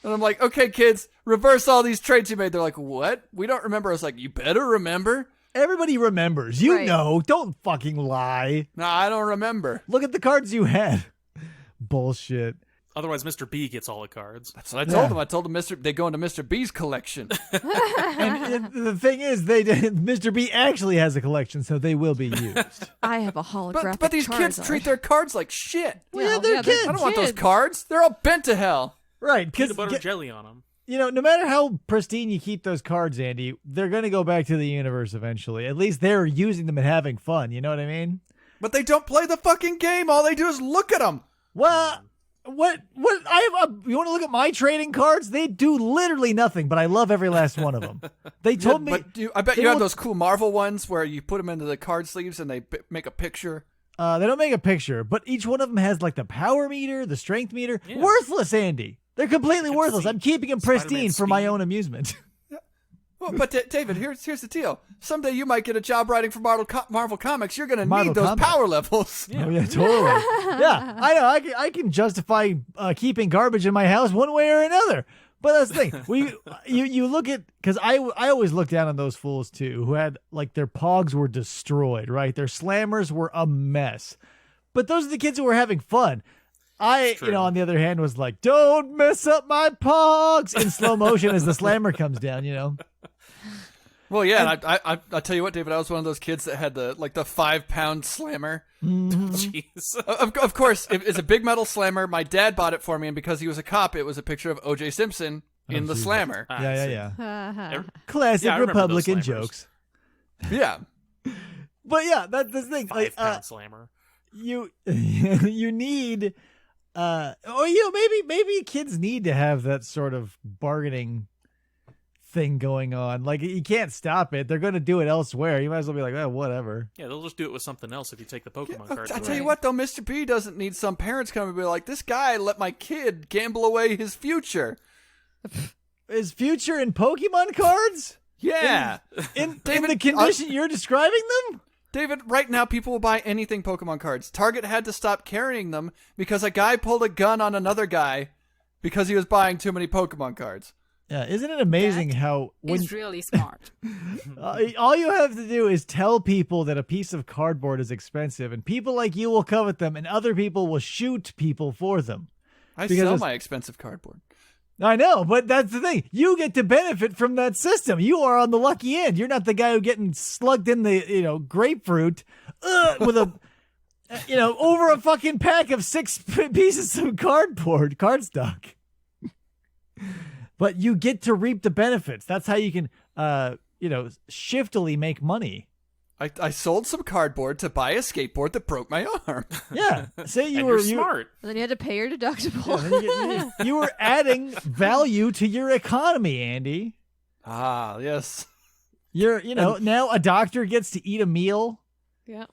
And I'm like, okay, kids, reverse all these trades you made. They're like, what? We don't remember. I was like, you better remember. Everybody remembers. You Right. know. Don't fucking lie. No, I don't remember. Look at the cards you had. Bullshit. Otherwise, Mr. B gets all the cards. That's what I told them. I told them they go into Mr. B's collection. And the thing is, Mr. B actually has a collection, so they will be used. I have a holographic But these kids Charizard. treat their cards like shit. Well, they're kids. I don't want those cards. They're all bent to hell. Right, Peanut because butter jelly on them. no matter how pristine you keep those cards, Andy, they're going to go back to the universe eventually. At least they're using them and having fun. You know what I mean? But they don't play the fucking game. All they do is look at them. Well, what? You want to look at my trading cards? They do literally nothing, but I love every last one of them. They told me. I bet they you have won't- those cool Marvel ones where you put them into the card sleeves and they make a picture. They don't make a picture, but each one of them has like the power meter, the strength meter. Yeah. Worthless, Andy. They're completely Can worthless. see I'm keeping them pristine Spider-Man for my speed. own amusement. Well, but David, here's the deal. Someday you might get a job writing for Marvel Comics. You're going to Marvel need those Comics. power levels. Yeah. Oh, yeah, totally. Yeah, I know. I can justify keeping garbage in my house one way or another. But that's the thing. You look at, because I always look down on those fools too, who had like their Pogs were destroyed, right? Their Slammers were a mess. But those are the kids who were having fun. It's true. On the other hand, was like, don't mess up my Pogs in slow motion as the Slammer comes down, Well, yeah, and I tell you what, David, I was one of those kids that had the 5-pound slammer. Jeez. Of course, it's a big metal slammer. My dad bought it for me, and because he was a cop, it was a picture of O.J. Simpson in the Jesus. slammer. Ah, I see. Yeah. Classic Yeah, I remember those Republican Slammers. jokes. Yeah. But yeah, that's the thing. Like, 5-pound slammer. you need maybe kids need to have that sort of bargaining thing going on. Like, you can't stop it. They're going to do it elsewhere. You might as well be like, oh, whatever. Yeah, they'll just do it with something else if you take the Pokemon cards I away. tell you what, though, Mr. B doesn't need some parents coming and be like, this guy let my kid gamble away his future. Is future in Pokemon cards? Yeah. In David, the condition you're describing them? David, right now people will buy anything Pokemon cards. Target had to stop carrying them because a guy pulled a gun on another guy because he was buying too many Pokemon cards. Yeah, isn't it amazing how when It's really smart. all you have to do is tell people that a piece of cardboard is expensive, and people like you will covet them, and other people will shoot people for them. I Because sell it's- my expensive cardboard. I know, but that's the thing. You get to benefit from that system. You are on the lucky end. You're not the guy who getting slugged in the grapefruit with a over a fucking pack of 6 pieces of cardstock. But you get to reap the benefits. That's how you can shiftily make money. I sold some cardboard to buy a skateboard that broke my arm. Yeah. Say you And were you're smart. And then you had to pay your deductible. you were adding value to your economy, Andy. Ah, yes. You're now a doctor gets to eat a meal. Yeah.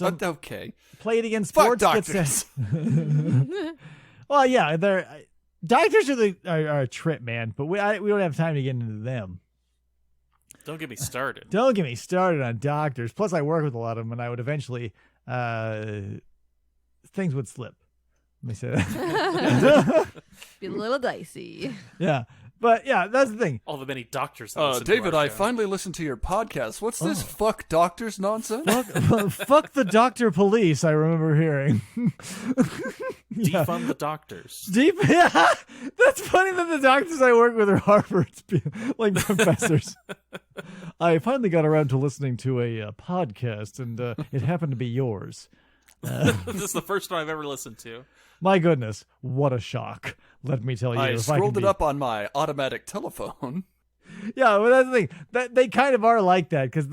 Okay. Played against Fuck sports. doctors. Well, yeah, doctors are a trip, man. But we don't have time to get into them. Don't get me started. Don't get me started on doctors. Plus, I work with a lot of them, and I would eventually things would slip. Let me say that. Be a little dicey. Yeah, but yeah, that's the thing. All the many doctors. That listen to David, our I show. finally listened to your podcast. What's this fuck doctors nonsense? Fuck the doctor police. I remember hearing. Defund the doctors. Yeah, that's funny that the doctors I work with are Harvard like professors. I finally got around to listening to a podcast, and it happened to be yours. This is the first one I've ever listened to. My goodness, what a shock! Let me tell you. I scrolled it up on my automatic telephone. Yeah, well, that's the thing. That they kind of are like that because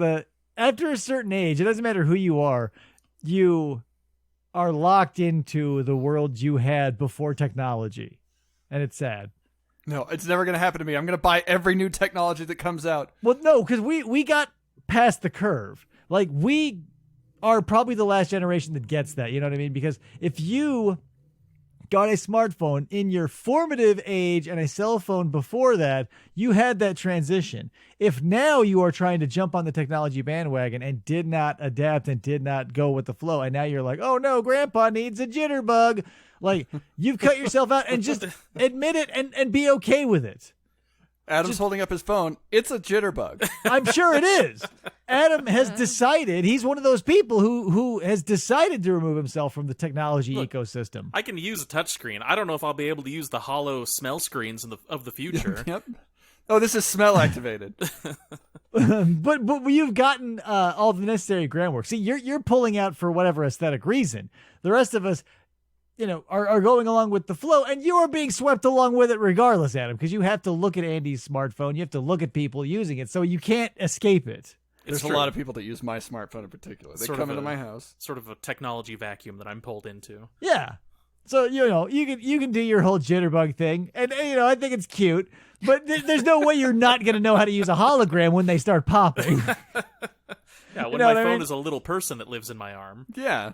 after a certain age, it doesn't matter who you are locked into the world you had before technology, and it's sad. No, it's never going to happen to me. I'm going to buy every new technology that comes out. Well, no, because we got past the curve. Like, we are probably the last generation that gets that, you know what I mean? Because if you got a smartphone in your formative age and a cell phone before that, you had that transition. If now you are trying to jump on the technology bandwagon and did not adapt and did not go with the flow, and now you're like, oh no, grandpa needs a jitterbug. Like, you've cut yourself out, and just admit it and be okay with it. Adam's holding up his phone. It's a jitterbug. I'm sure it is. Adam has decided, he's one of those people who has decided to remove himself from the technology ecosystem. I can use a touchscreen. I don't know if I'll be able to use the hollow smell screens of the future. Yep. Oh, this is smell activated. But you've gotten all the necessary groundwork. See, you're pulling out for whatever aesthetic reason. The rest of us, are going along with the flow, and you are being swept along with it regardless, Adam, because you have to look at Andy's smartphone. You have to look at people using it, so you can't escape it. There's a lot of people that use my smartphone in particular. They come into my house. Sort of a technology vacuum that I'm pulled into. Yeah. So, you can do your whole jitterbug thing, and, I think it's cute, but there's no way you're not going to know how to use a hologram when they start popping. Yeah, when my phone is a little person that lives in my arm. Yeah.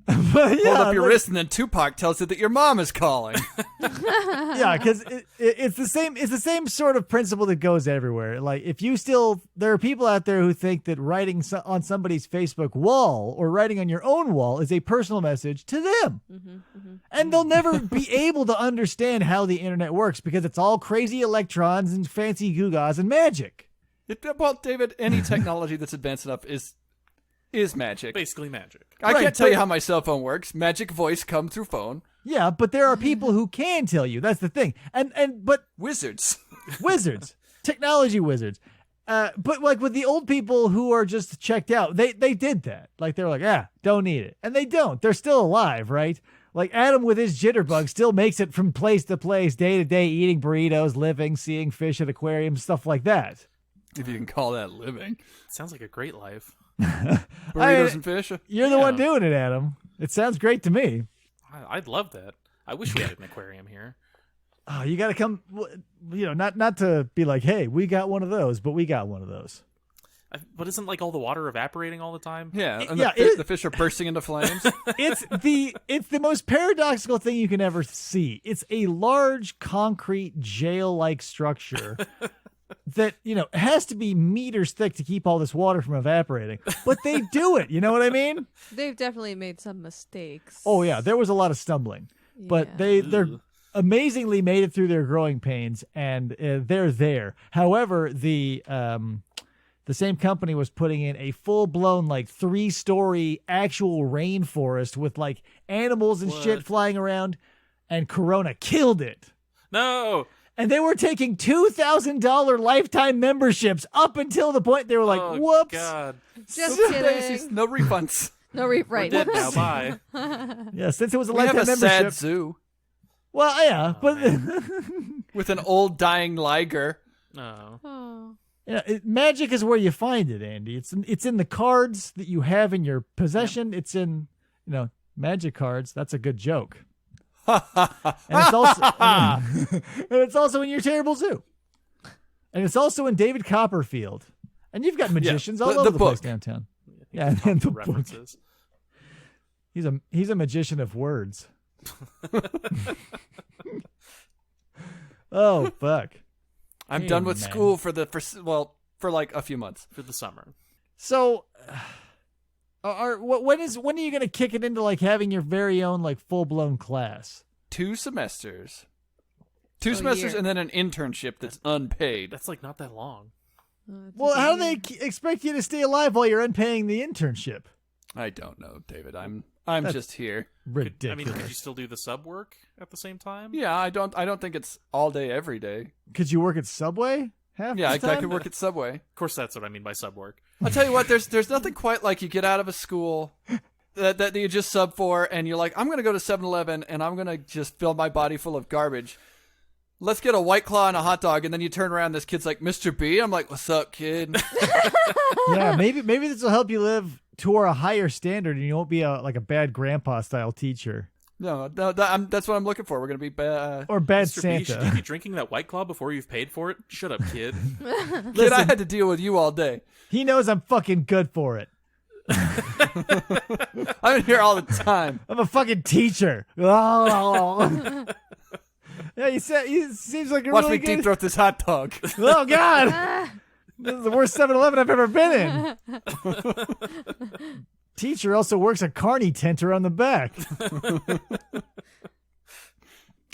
But hold up your wrist, and then Tupac tells you that your mom is calling. Yeah, because it's the same. It's the same sort of principle that goes everywhere. Like, if there are people out there who think that writing on somebody's Facebook wall or writing on your own wall is a personal message to them, and they'll never be able to understand how the internet works because it's all crazy electrons and fancy gewgaws and magic. Well, David, any technology that's advanced enough is magic. Basically magic. I can't tell you how my cell phone works. Magic voice come through phone. Yeah, but there are people who can tell you. That's the thing. But wizards. Technology wizards. But like with the old people who are just checked out, they did that. Like, they're like, don't need it. And they don't. They're still alive, right? Like, Adam with his jitterbug still makes it from place to place, day to day, eating burritos, living, seeing fish at aquariums, stuff like that. If you can call that living. Sounds like a great life. Burritos and fish. You're the one doing it, Adam. It sounds great to me. I'd love that. I wish we had an aquarium here. Oh, you got to come, not to be like, hey, we got one of those, but we got one of those. But isn't like all the water evaporating all the time? Yeah, and the fish are bursting into flames. It's the most paradoxical thing you can ever see. It's a large concrete jail-like structure that, has to be meters thick to keep all this water from evaporating. But they do it, you know what I mean? They've definitely made some mistakes. Oh, yeah, there was a lot of stumbling. But they're amazingly made it through their growing pains, and they're there. However, the same company was putting in a full-blown, like, 3-story actual rainforest with, like, animals and shit flying around, and Corona killed it. No! And they were taking $2,000 lifetime memberships up until the point they were like, whoops. God. Just kidding. No refunds. We're dead now, bye. Yeah, since it was a We lifetime have a membership. sad zoo. Well, yeah, but with an old dying liger. No. Oh. Magic is where you find it, Andy. It's in the cards that you have in your possession. It's in, magic cards. That's a good joke. And it's also in your terrible zoo. And it's also in David Copperfield. And you've got magicians all over the place downtown. Yeah, and the references. Book. He's a magician of words. Oh, fuck. I'm done with school for like a few months. For the summer. So, when are you going to kick it into like having your very own like full-blown class? 2 semesters. 2 semesters and then an internship that's unpaid. That's like not that long. Well, how do they expect you to stay alive while you're unpaying the internship? I don't know, David. I'm I'm just here. Ridiculous. Could you still do the sub work at the same time? Yeah, I don't think it's all day every day. Could you work at Subway? Yeah, I could work at Subway. Of course, that's what I mean by sub work. I'll tell you what, there's nothing quite like you get out of a school that you just sub for, and you're like, I'm going to go to 7-Eleven, and I'm going to just fill my body full of garbage. Let's get a White Claw and a hot dog, and then you turn around, this kid's like, Mr. B? I'm like, what's up, kid? Yeah, maybe this will help you live to a higher standard, and you won't be like a bad grandpa-style teacher. No, that's what I'm looking for. We're going to be or bad Mr. B, should Santa. you be drinking that White Claw before you've paid for it? Shut up, kid. Kid, I had to deal with you all day. He knows I'm fucking good for it. I'm in here all the time. I'm a fucking teacher. Oh. Yeah, he seems like a Watch really me good... deep throat this hot dog. Oh, God. This is the worst 7-Eleven I've ever been in. Teacher also works a carny tent around the back.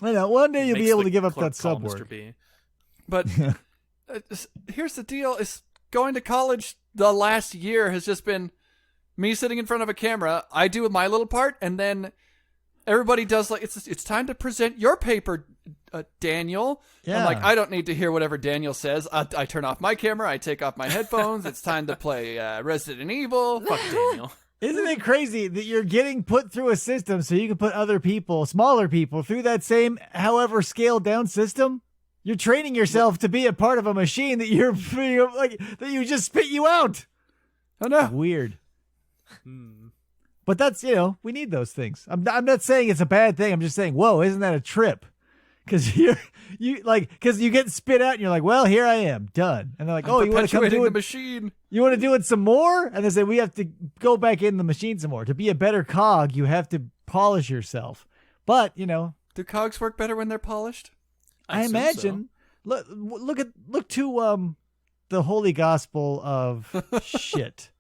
I know. One day you'll be able to give up that sub work. Mr. B. But here's the deal: is going to college. The last year has just been me sitting in front of a camera. I do my little part, and then everybody does like it's time to present your paper, Daniel. Yeah. I'm like, I don't need to hear whatever Daniel says. I turn off my camera. I take off my headphones. It's time to play Resident Evil. Fuck Daniel. Isn't it crazy that you're getting put through a system so you can put other people, smaller people, through that same, however scaled down system? You're training yourself to be a part of a machine that you're like that you just spit you out. I know. Weird. But that's, we need those things. I'm not saying it's a bad thing. I'm just saying, whoa, isn't that a trip? Because you get spit out and you're like, well, here I am, done. And they're like, oh, you want to come do the it? machine? You want to do it some more? And they say we have to go back in the machine some more. To be a better cog, you have to polish yourself. But Do cogs work better when they're polished? I imagine. So. Look to the Holy Gospel of shit.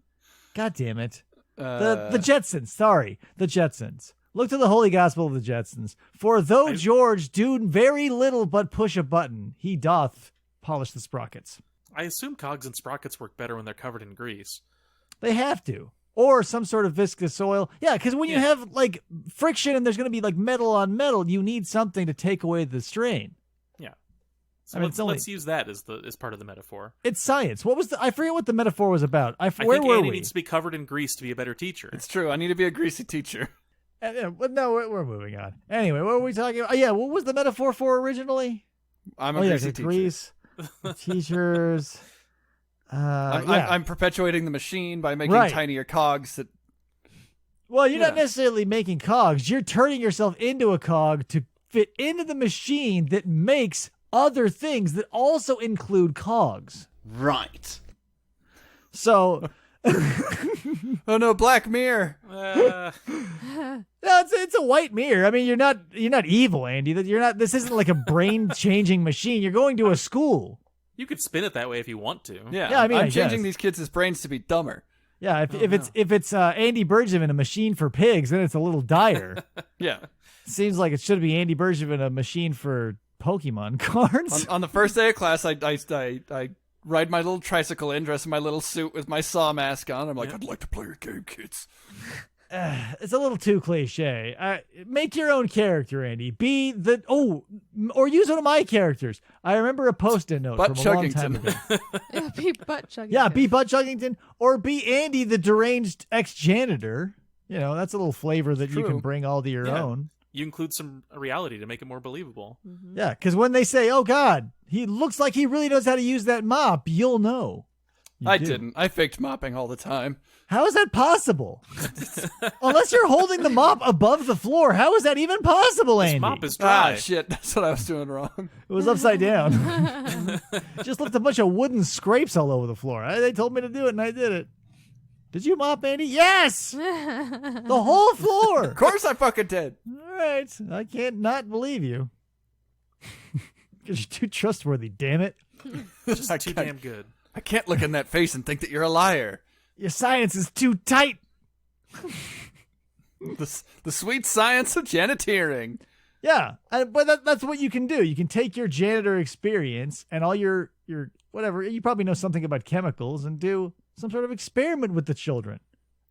God damn it. The Jetsons. Sorry, the Jetsons. Look to the Holy Gospel of the Jetsons. For though George do very little but push a button, he doth polish the sprockets. I assume cogs and sprockets work better when they're covered in grease. They have to. Or some sort of viscous oil. Yeah, because when you have like friction and there's going to be like metal on metal, you need something to take away the strain. Yeah. So let's use that as part of the metaphor. It's science. I forget what the metaphor was about. I where think were Andy we? needs to be covered in grease to be a better teacher. It's true. I need to be a greasy teacher. But no, we're moving on. Anyway, what were we talking about? Oh, yeah, what was the metaphor for originally? I'm a greasy teacher. Grease, teachers. I'm perpetuating the machine by making tinier cogs. Well, you're not necessarily making cogs. You're turning yourself into a cog to fit into the machine that makes other things that also include cogs. Right. So... Oh no, Black Mirror. No, it's a white mirror. I mean, you're not evil, Andy. This isn't like a brain changing machine. You're going to a school. You could spin it that way if you want to. Yeah, I mean, I'm changing these kids' brains to be dumber. Yeah, if it's Andy Bergevin, a machine for pigs, then it's a little dire. Yeah. Seems like it should be Andy Bergevin, a machine for Pokemon cards. On the first day of class, I ride my little tricycle in, dressed in my little suit with my saw mask on. I'm like, I'd like to play your game, kids. It's a little too cliche. Make your own character, Andy. Or use one of my characters. I remember a post-it note from a long time ago. Be Butt Chuggington. Yeah, be Butt Chuggington, or be Andy, the deranged ex-janitor. That's a little flavor that you can bring all to your own. You include some reality to make it more believable. Mm-hmm. Yeah, because when they say, oh, God, he looks like he really knows how to use that mop, you'll know. I didn't. I faked mopping all the time. How is that possible? Unless you're holding the mop above the floor, how is that even possible, Andy? This mop is dry. Ah, shit. That's what I was doing wrong. It was upside down. Just left a bunch of wooden scrapes all over the floor. They told me to do it, and I did it. Did you mop, Andy? Yes! The whole floor! Of course I fucking did. All right. I can't not believe you. Because you're too trustworthy, damn it. Just too damn good. I can't look in that face and think that you're a liar. Your science is too tight. The sweet science of janitering. Yeah, but that's what you can do. You can take your janitor experience and all your whatever. You probably know something about chemicals and do some sort of experiment with the children.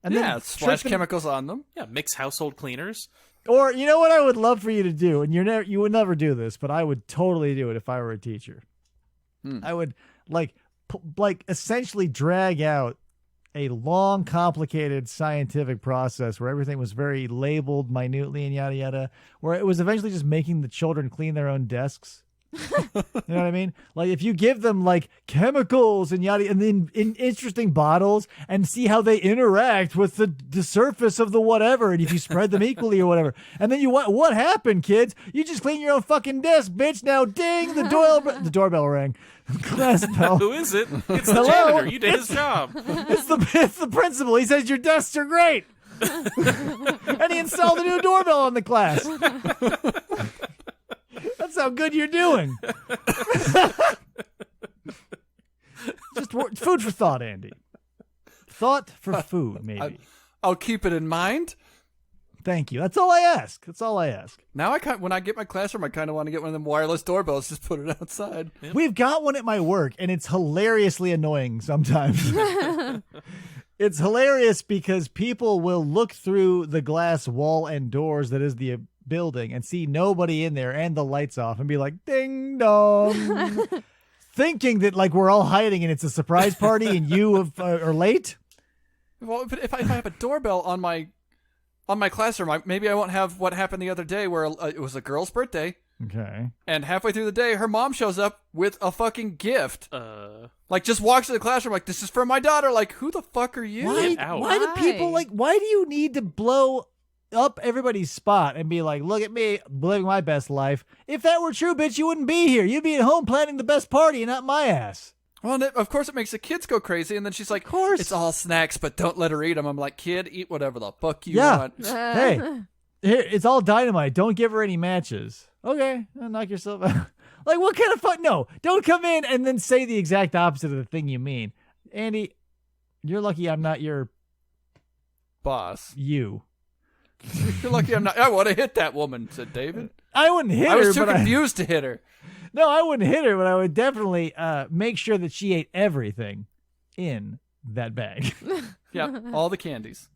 And yeah, then splash trick them- chemicals on them. Yeah, mix household cleaners. Or you know what I would love for you to do, and you would never do this, but I would totally do it if I were a teacher. I would like essentially drag out a long, complicated scientific process where everything was very labeled minutely and yada yada, where it was eventually just making the children clean their own desks. You know what I mean? Like if you give them like chemicals and yada, and then in interesting bottles, and see how they interact with the surface of the whatever, and if you spread them equally or whatever, and then what happened, kids? You just clean your own fucking desk, bitch. Now ding, the doorbell rang. Class bell. Who is it? It's the Hello? janitor. You did his job. It's the principal. He says your desks are great, and he installed a new doorbell on the class. That's how good you're doing. Just food for thought, Andy. Thought for food, maybe. I'll keep it in mind. Thank you. That's all I ask. Now when I get my classroom, I kind of want to get one of them wireless doorbells. Just put it outside. Yep. We've got one at my work, and it's hilariously annoying sometimes. It's hilarious because people will look through the glass wall and doors that is the building and see nobody in there and the lights off and be like, ding dong, thinking that like we're all hiding and it's a surprise party and you are late. Well, but if I have a doorbell on my classroom, maybe I won't have what happened the other day where it was a girl's birthday. Okay. And halfway through the day, her mom shows up with a fucking gift. Like, just walks to the classroom like, this is for my daughter. Like, who the fuck are you? Get out. Why do people why do you need to blow up everybody's spot and be like, look at me living my best life? If that were true, bitch, you wouldn't be here. You'd be at home planning the best party and not my ass. Well, and of course it makes the kids go crazy, and then she's like, Of course. it's all snacks, but don't let her eat them. I'm like, kid, eat whatever the fuck you Yeah. want. Hey, here, it's all dynamite. Don't give her any matches. Okay, knock yourself out. Like, what kind of fun? No, don't come in and then say the exact opposite of the thing you mean. Andy, you're lucky I'm not your Boss. you. You're lucky I'm not. I want to hit that woman, said David. I wouldn't hit her. I was too but confused to hit her. No, I wouldn't hit her, but I would definitely make sure that she ate everything in that bag. Yeah, all the candies.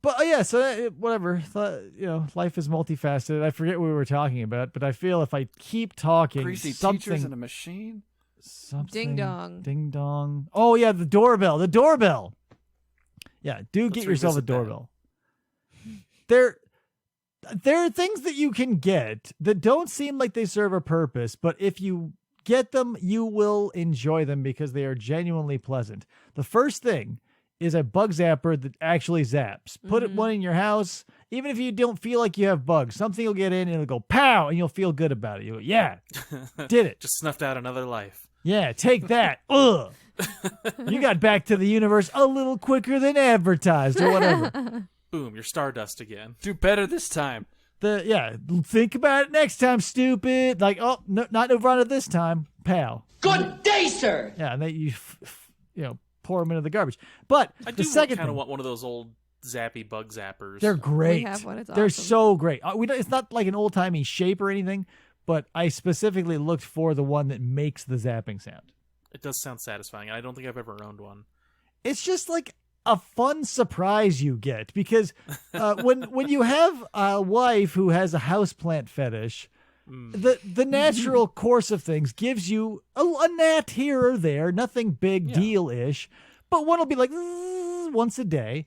But yeah, so whatever. Life is multifaceted. I forget what we were talking about, but I feel if I keep talking, Greasy something, teachers in a machine. something, Ding dong. ding dong. Oh yeah, the doorbell. Yeah, do get yourself a revisit that. doorbell. There are things that you can get that don't seem like they serve a purpose, but if you get them, you will enjoy them because they are genuinely pleasant. The first thing is a bug zapper that actually zaps. Put one in your house, even if you don't feel like you have bugs. Something will get in and it'll go pow, and you'll feel good about it. You'll go, yeah, did it. Just snuffed out another life. Yeah, take that. Ugh. You got back to the universe a little quicker than advertised or whatever. Boom, you're Stardust again. Do better this time. Think about it next time, stupid. Like, oh, no, not Nirvana this time, pal. Good day, sir. Yeah, and then you pour them into the garbage. But I the do second kind of thing, want one of those old zappy bug zappers. they're great. We have one, it's They're awesome. so great. It's not like an old timey shape or anything, but I specifically looked for the one that makes the zapping sound. It does sound satisfying. I don't think I've ever owned one. It's just like a fun surprise you get because when you have a wife who has a houseplant fetish, the natural course of things gives you a gnat here or there, nothing big deal-ish, but one will be like "Zzz," once a day.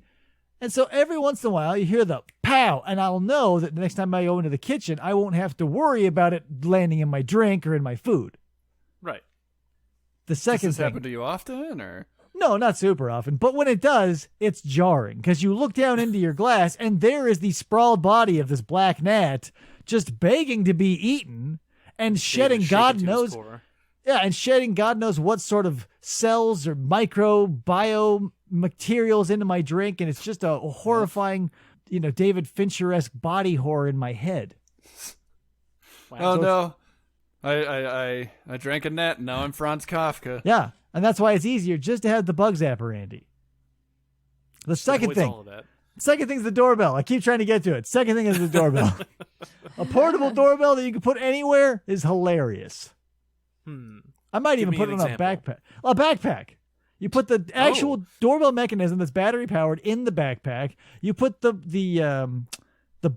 And so every once in a while you hear the pow, and I'll know that the next time I go into the kitchen, I won't have to worry about it landing in my drink or in my food. Right. The second Does this thing, happen to you often, or? no, not super often, but when it does, it's jarring because you look down into your glass and there is the sprawled body of this black gnat just begging to be eaten and shedding David, God shake it to his knows, core. yeah, and shedding God knows what sort of cells or microbiome materials into my drink, and it's just a horrifying, David Fincher-esque body horror in my head. Wow. Oh So no, I drank a gnat, and now I'm Franz Kafka. Yeah, and that's why it's easier just to have the bug zapper, Andy. The second Avoids thing. all of that. Second thing's the doorbell. I keep trying to get to it. Second thing is the doorbell. A portable doorbell that you can put anywhere is hilarious. I might Give even me put it an on a example. backpack. A backpack. You put the actual doorbell mechanism that's battery powered in the backpack. You put the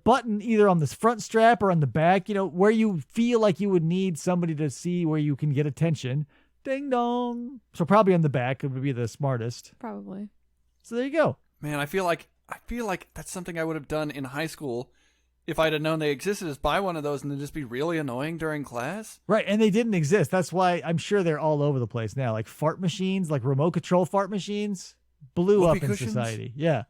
button either on this front strap or on the back, where you feel like you would need somebody to see where you can get attention. Ding dong. So probably on the back, it would be the smartest. Probably. So there you go. Man, I feel like that's something I would have done in high school if I'd have known they existed, is buy one of those and then just be really annoying during class. Right, and they didn't exist. That's why I'm sure they're all over the place now. Like fart machines, like remote control fart machines, blew Whoopee up in cushions? society. Yeah.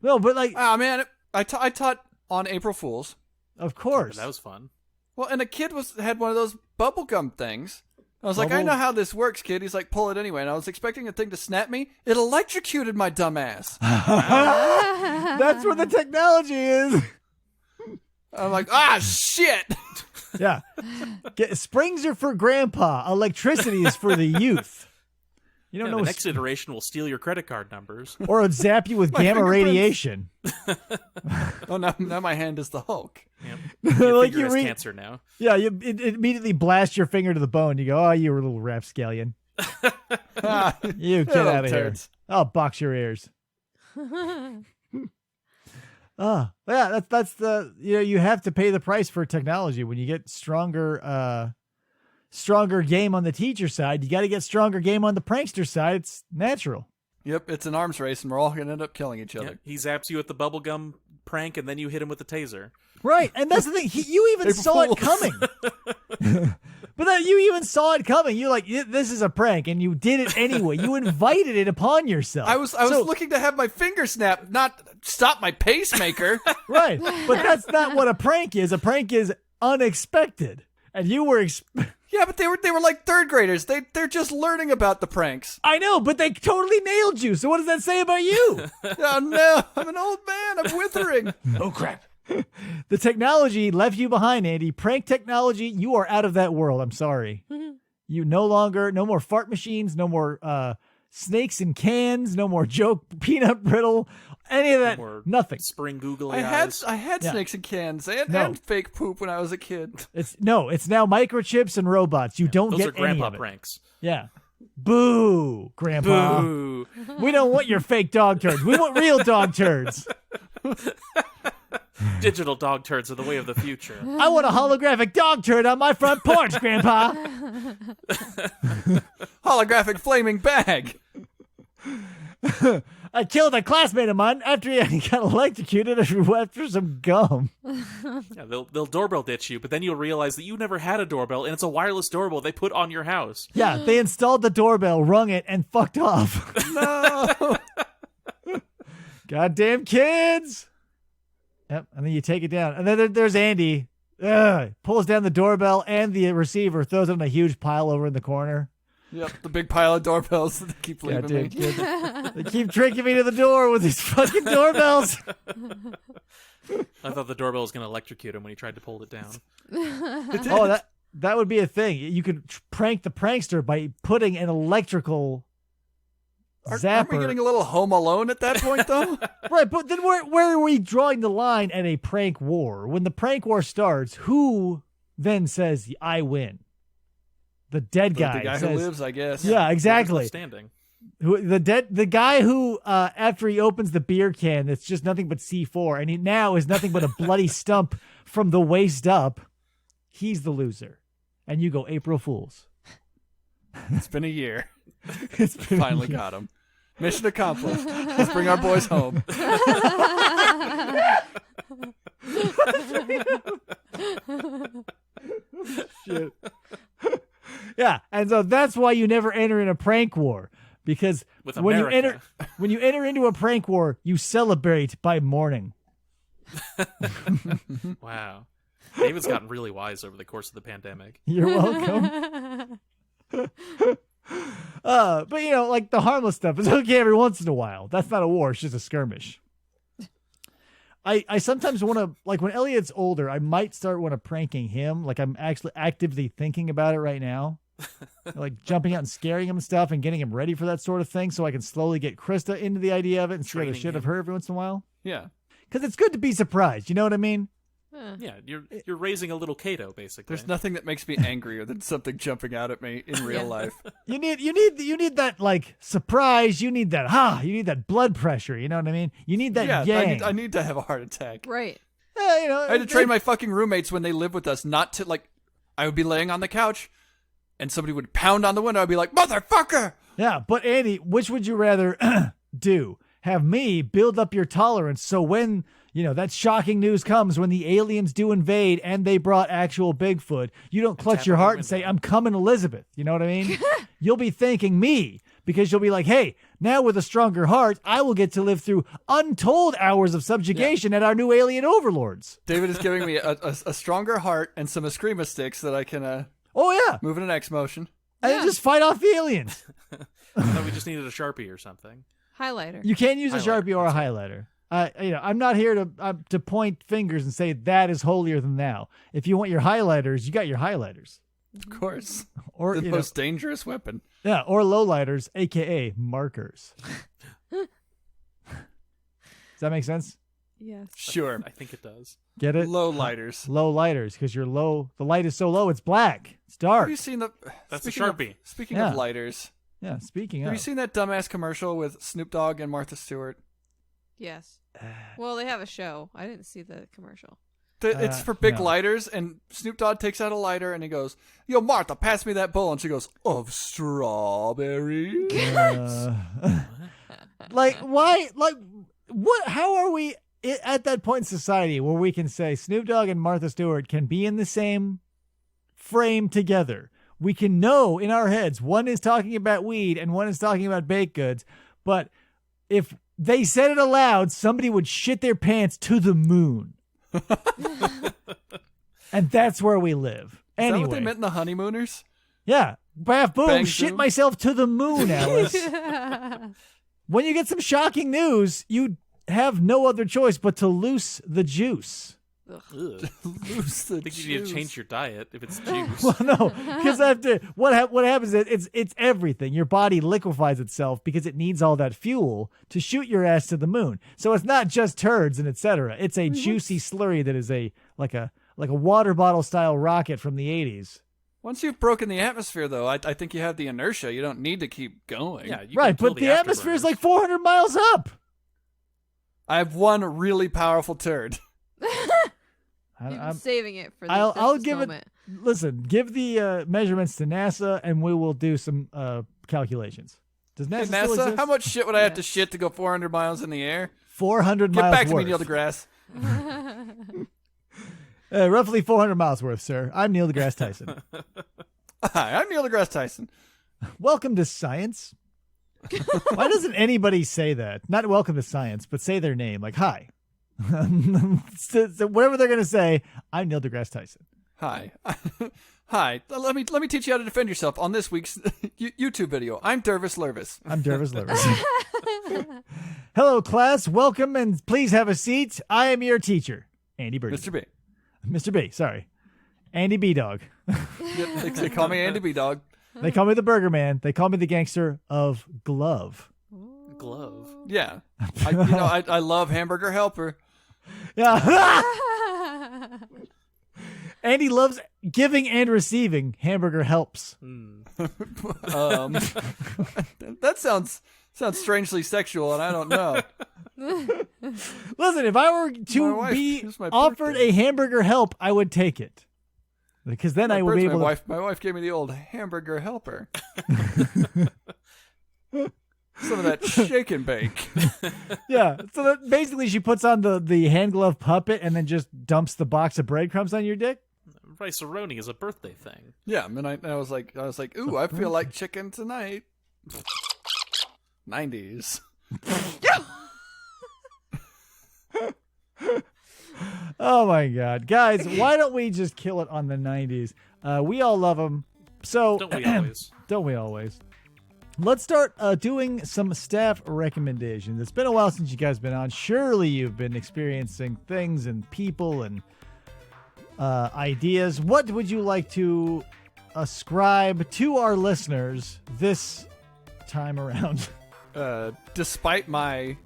No, but like... Oh, man, I taught on April Fools. Of course. That was fun. Well, and a kid had one of those bubblegum things. I was like, I know how this works, kid. He's like, pull it anyway. And I was expecting a thing to snap me. It electrocuted my dumb ass. That's where the technology is. I'm like, shit. Yeah. Springs are for grandpa. Electricity is for the youth. You don't know. The next iteration will steal your credit card numbers. Or it'll zap you with gamma radiation. Oh, now my hand is the Hulk. Yep. Your Like finger has you cancer now. Yeah, it immediately blasts your finger to the bone. You go, oh, you little rapscallion. You get out of here. I'll box your ears. Oh, yeah, that's the, you have to pay the price for technology. When you get stronger game on the teacher side, you got to get stronger game on the prankster side. It's natural. Yep, it's an arms race, and we're all going to end up killing each other. Yep. He zaps you with the bubblegum prank, and then you hit him with the taser. Right, and that's the thing. You even saw it coming. But then you even saw it coming. You're like, this is a prank, and you did it anyway. You invited it upon yourself. I was looking to have my finger snap, not stop my pacemaker. Right, but that's not what a prank is. A prank is unexpected, and you were. Yeah, but they were like third graders. They're just learning about the pranks. I know, but they totally nailed you. So what does that say about you? Oh no, I'm an old man. I'm withering. Oh crap. The technology left you behind, Andy. Prank technology, you are out of that world. I'm sorry. You no more fart machines, no more snakes in cans, no more joke peanut brittle, any of that. Nothing. Spring googly eyes. I had Yeah. snakes in cans and fake poop when I was a kid. It's now microchips and robots. You don't those get are grandpa any of it. pranks. Yeah. Boo, grandpa. Boo. We don't want your fake dog turds. We want real dog turds. Digital dog turds are the way of the future. I want a holographic dog turd on my front porch, Grandpa. Holographic flaming bag. I killed a classmate of mine after he got electrocuted after some gum. Yeah, they'll doorbell ditch you, but then you'll realize that you never had a doorbell, and it's a wireless doorbell they put on your house. Yeah, they installed the doorbell, rung it, and fucked off. No. Goddamn kids. Yep, and then you take it down. And then there's Andy. Pulls down the doorbell and the receiver, throws it in a huge pile over in the corner. Yep, the big pile of doorbells that they keep leaving me. They keep tricking me to the door with these fucking doorbells. I thought the doorbell was going to electrocute him when he tried to pull it down. Oh, that would be a thing. You could prank the prankster by putting an electrical zapper. Aren't we getting a little Home Alone at that point, though? Right, but then where are we drawing the line at a prank war? When the prank war starts, who then says, I win? The dead guy. The guy says, who lives, I guess. Yeah, exactly. Standing. The guy who, after he opens the beer can, that's just nothing but C4, and he now is nothing but a bloody stump from the waist up. He's the loser. And you go, April Fools. It's been a year. It's been Finally got him. Mission accomplished. Let's bring our boys home. Shit. Yeah, and so that's why you never enter in a prank war, because when you enter into a prank war, you celebrate by mourning. Wow. David's gotten really wise over the course of the pandemic. You're welcome. But like the harmless stuff is okay every once in a while. That's not a war, it's just a skirmish. I sometimes want to, like when Elliot's older, I might start pranking him. Like I'm actually actively thinking about it right now. Like jumping out and scaring him and stuff and getting him ready for that sort of thing so I can slowly get Krista into the idea of it and scare the shit out of her every once in a while. Yeah. Because it's good to be surprised. You know what I mean? Yeah, you're raising a little Kato, basically. There's nothing that makes me angrier than something jumping out at me in real life. You need that like surprise. You need that you need that blood pressure. You know what I mean? You need that yang. I need to have a heart attack. Right. I had to train my fucking roommates when they lived with us not to, like, I would be laying on the couch and somebody would pound on the window. I'd be like, motherfucker! Yeah, but Andy, which would you rather do? Have me build up your tolerance so when, that shocking news comes when the aliens do invade and they brought actual Bigfoot, you don't clutch your heart and say, I'm coming, Elizabeth. You know what I mean? You'll be thanking me because you'll be like, hey, now with a stronger heart, I will get to live through untold hours of subjugation at our new alien overlords. David is giving me a stronger heart and some Eskrima sticks that I can move in an X motion. And then just fight off the aliens. No, we just needed a Sharpie or something. Highlighter. You can use a Sharpie or a highlighter. I'm not here to point fingers and say that is holier than thou. If you want your highlighters, you got your highlighters. Of course. Or the most dangerous weapon. Yeah, or lowlighters, aka markers. Does that make sense? Yes. Sure. I think it does. Get it? Low lighters. Low lighters, because you're low. The light is so low, it's black. It's dark. Have you seen the? That's a Sharpie. Speaking of lighters. Yeah. Speaking Have of. you seen that dumbass commercial with Snoop Dogg and Martha Stewart? Yes. Well, they have a show. I didn't see the commercial. It's for big no. lighters, and Snoop Dogg takes out a lighter, and he goes, "Yo, Martha, pass me that bowl." And she goes, "Of strawberries." Like why? Like what? How are we at that point in society where we can say Snoop Dogg and Martha Stewart can be in the same frame together? We can know in our heads one is talking about weed and one is talking about baked goods, but if they said it aloud, somebody would shit their pants to the moon. And that's where we live. Is Anyway, that what they meant in the Honeymooners? yeah. Baf boom, Bang, shit zoom. myself to the moon, Alice. When you get some shocking news, you have no other choice but to loose the juice. Ugh. Loose the I think you need to juice. change your diet if it's juice. Well, no, because after what happens is it's everything. Your body liquefies itself because it needs all that fuel to shoot your ass to the moon. So it's not just turds and etc. It's a juicy slurry that is like a water bottle style rocket from the 80s. Once you've broken the atmosphere, though, I think you have the inertia. You don't need to keep going. Yeah, you Right, can kill but the atmosphere is afterburners. like 400 miles up. I have one really powerful turd. You've been saving it for this I'll give moment. it. Listen, give the measurements to NASA, and we will do some calculations. Does NASA, Hey, still NASA, exist? how much shit would I have to shit to go 400 miles in the air? 400 Get miles back to worth. me, Neil deGrasse. Roughly 400 miles worth, sir. I'm Neil deGrasse Tyson. Hi, I'm Neil deGrasse Tyson. Welcome to science. Why doesn't anybody say that? Not welcome to science, but say their name. Like, hi. So whatever they're going to say, I'm Neil deGrasse Tyson. Hi. Hi. Let me teach you how to defend yourself on this week's YouTube video. I'm Dervis Lurvis. I'm Dervis Lurvis. Hello, class. Welcome, and please have a seat. I am your teacher, Andy Birdie. Mr. B. Mr. B, sorry. Andy B-Dog. Yep, they call me Andy B. Dog. They call me the Burger Man. They call me the gangster of Glove. Glove. Yeah. I love Hamburger Helper. Yeah. Andy loves giving and receiving. Hamburger helps. That sounds strangely sexual, and I don't know. Listen, if I were My to wife- be it was my offered birthday. a hamburger help, I would take it. Because then I would be able to... My wife gave me the old Hamburger Helper. Some of that shake and bake. Yeah. So that basically she puts on the hand glove puppet and then just dumps the box of breadcrumbs on your dick. Rice-a-roni is a birthday thing. Yeah, and I was like, ooh, I feel like chicken tonight. 90s. Oh my God. Guys, why don't we just kill it on the 90s? We all love them. So, Don't we always? don't we always? Let's start doing some staff recommendations. It's been a while since you guys been on. Surely you've been experiencing things and people and ideas. What would you like to ascribe to our listeners this time around? Despite my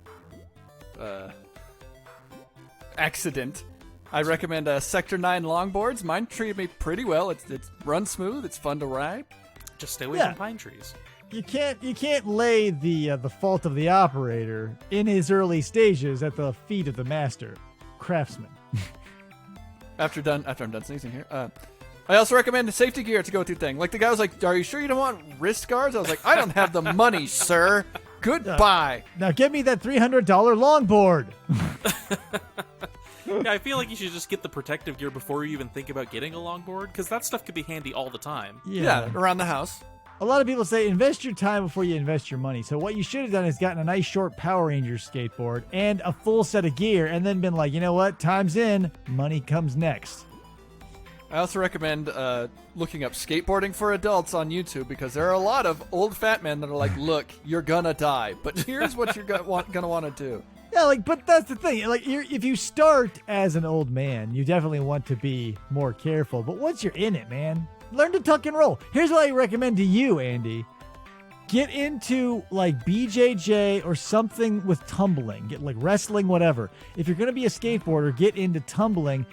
accident I recommend Sector 9 longboards. Mine treated me pretty well. It's runs smooth. It's fun to ride. Just stay away Yeah. from pine trees. You can't lay the fault of the operator in his early stages at the feet of the master craftsman. After I'm done sneezing here. I also recommend the safety gear to go through thing. Like the guy was like, "Are you sure you don't want wrist guards?" I was like, "I don't have the money, sir. Goodbye." Now give me that $300 longboard. Yeah, I feel like you should just get the protective gear before you even think about getting a longboard, because that stuff could be handy all the time. Yeah, around the house. A lot of people say invest your time before you invest your money. So what you should have done is gotten a nice short Power Rangers skateboard and a full set of gear, and then been like, you know what? Time's in. Money comes next. I also recommend looking up skateboarding for adults on YouTube, because there are a lot of old fat men that are like, "Look, you're gonna die, but here's what you're gonna want to do." Yeah, but that's the thing. If you start as an old man, you definitely want to be more careful. But once you're in it, man, learn to tuck and roll. Here's what I recommend to you, Andy. Get into BJJ or something with tumbling. Get wrestling, whatever. If you're going to be a skateboarder, get into tumbling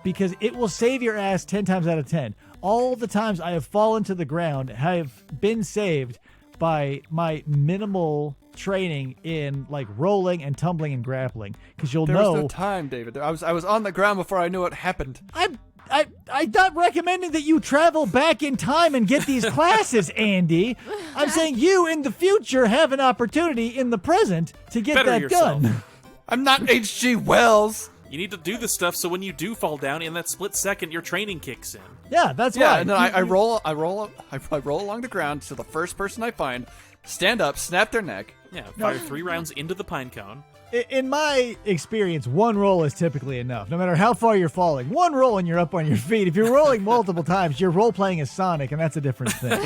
because it will save your ass 10 times out of 10. All the times I have fallen to the ground have been saved by my minimal training in rolling and tumbling and grappling, because you'll There know. was no time, David. I was on the ground before I knew what happened. I'm not recommending that you travel back in time and get these classes, Andy. I'm saying you in the future have an opportunity in the present to get Better that yourself. done. I'm not H.G. Wells. You need to do this stuff so when you do fall down, in that split second, your training kicks in. Yeah, that's Yeah, why. and then I roll along the ground to the first person I find, stand up, snap their neck. Yeah, fire 3 rounds into the pine cone. In my experience, one roll is typically enough. No matter how far you're falling, one roll and you're up on your feet. If you're rolling multiple times, you're role playing as Sonic, and that's a different thing.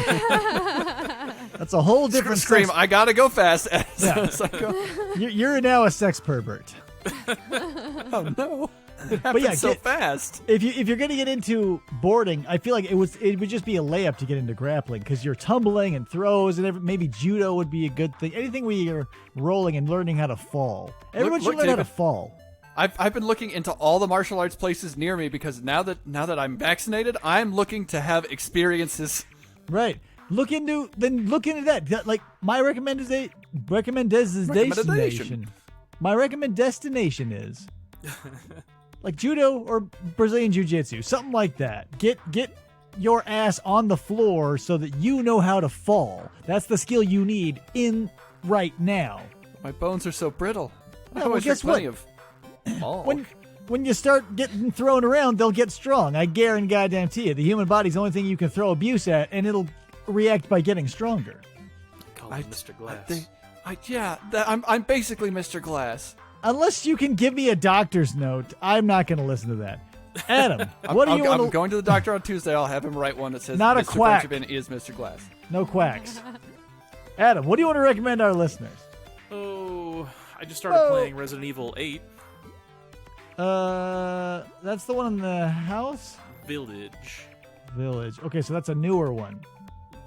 That's a whole different Scream! sex- I gotta go fast. Yeah. So I go, You're now a sex pervert. oh no! It But happened yeah, so fast. If you're gonna get into boarding, I feel like it would just be a layup to get into grappling, because you're tumbling and throws, and maybe judo would be a good thing. Anything where you're rolling and learning how to fall. Everyone should look, learn how to David. fall. I've been looking into all the martial arts places near me, because now that I'm vaccinated, I'm looking to have experiences. Right. Look into that. My recommendation. My recommend destination is judo or Brazilian jiu-jitsu, something like that. Get your ass on the floor so that you know how to fall. That's the skill you need in right now. My bones are so brittle. Yeah, I well, always guess drink plenty what? of malt. When you start getting thrown around, they'll get strong. I guarantee you. The human body's the only thing you can throw abuse at, and it'll react by getting stronger. Call him Mr. Glass. I'm basically Mr. Glass. Unless you can give me a doctor's note, I'm not going to listen to that. Adam, what do you want I'm to... going to the doctor on Tuesday. I'll have him write one that says Not a Mr. quack. Friendship is Mr. Glass. No quacks. Adam, what do you want to recommend our listeners? Oh, I just started playing Resident Evil 8 That's the one in the house? Village. Okay, so that's a newer one.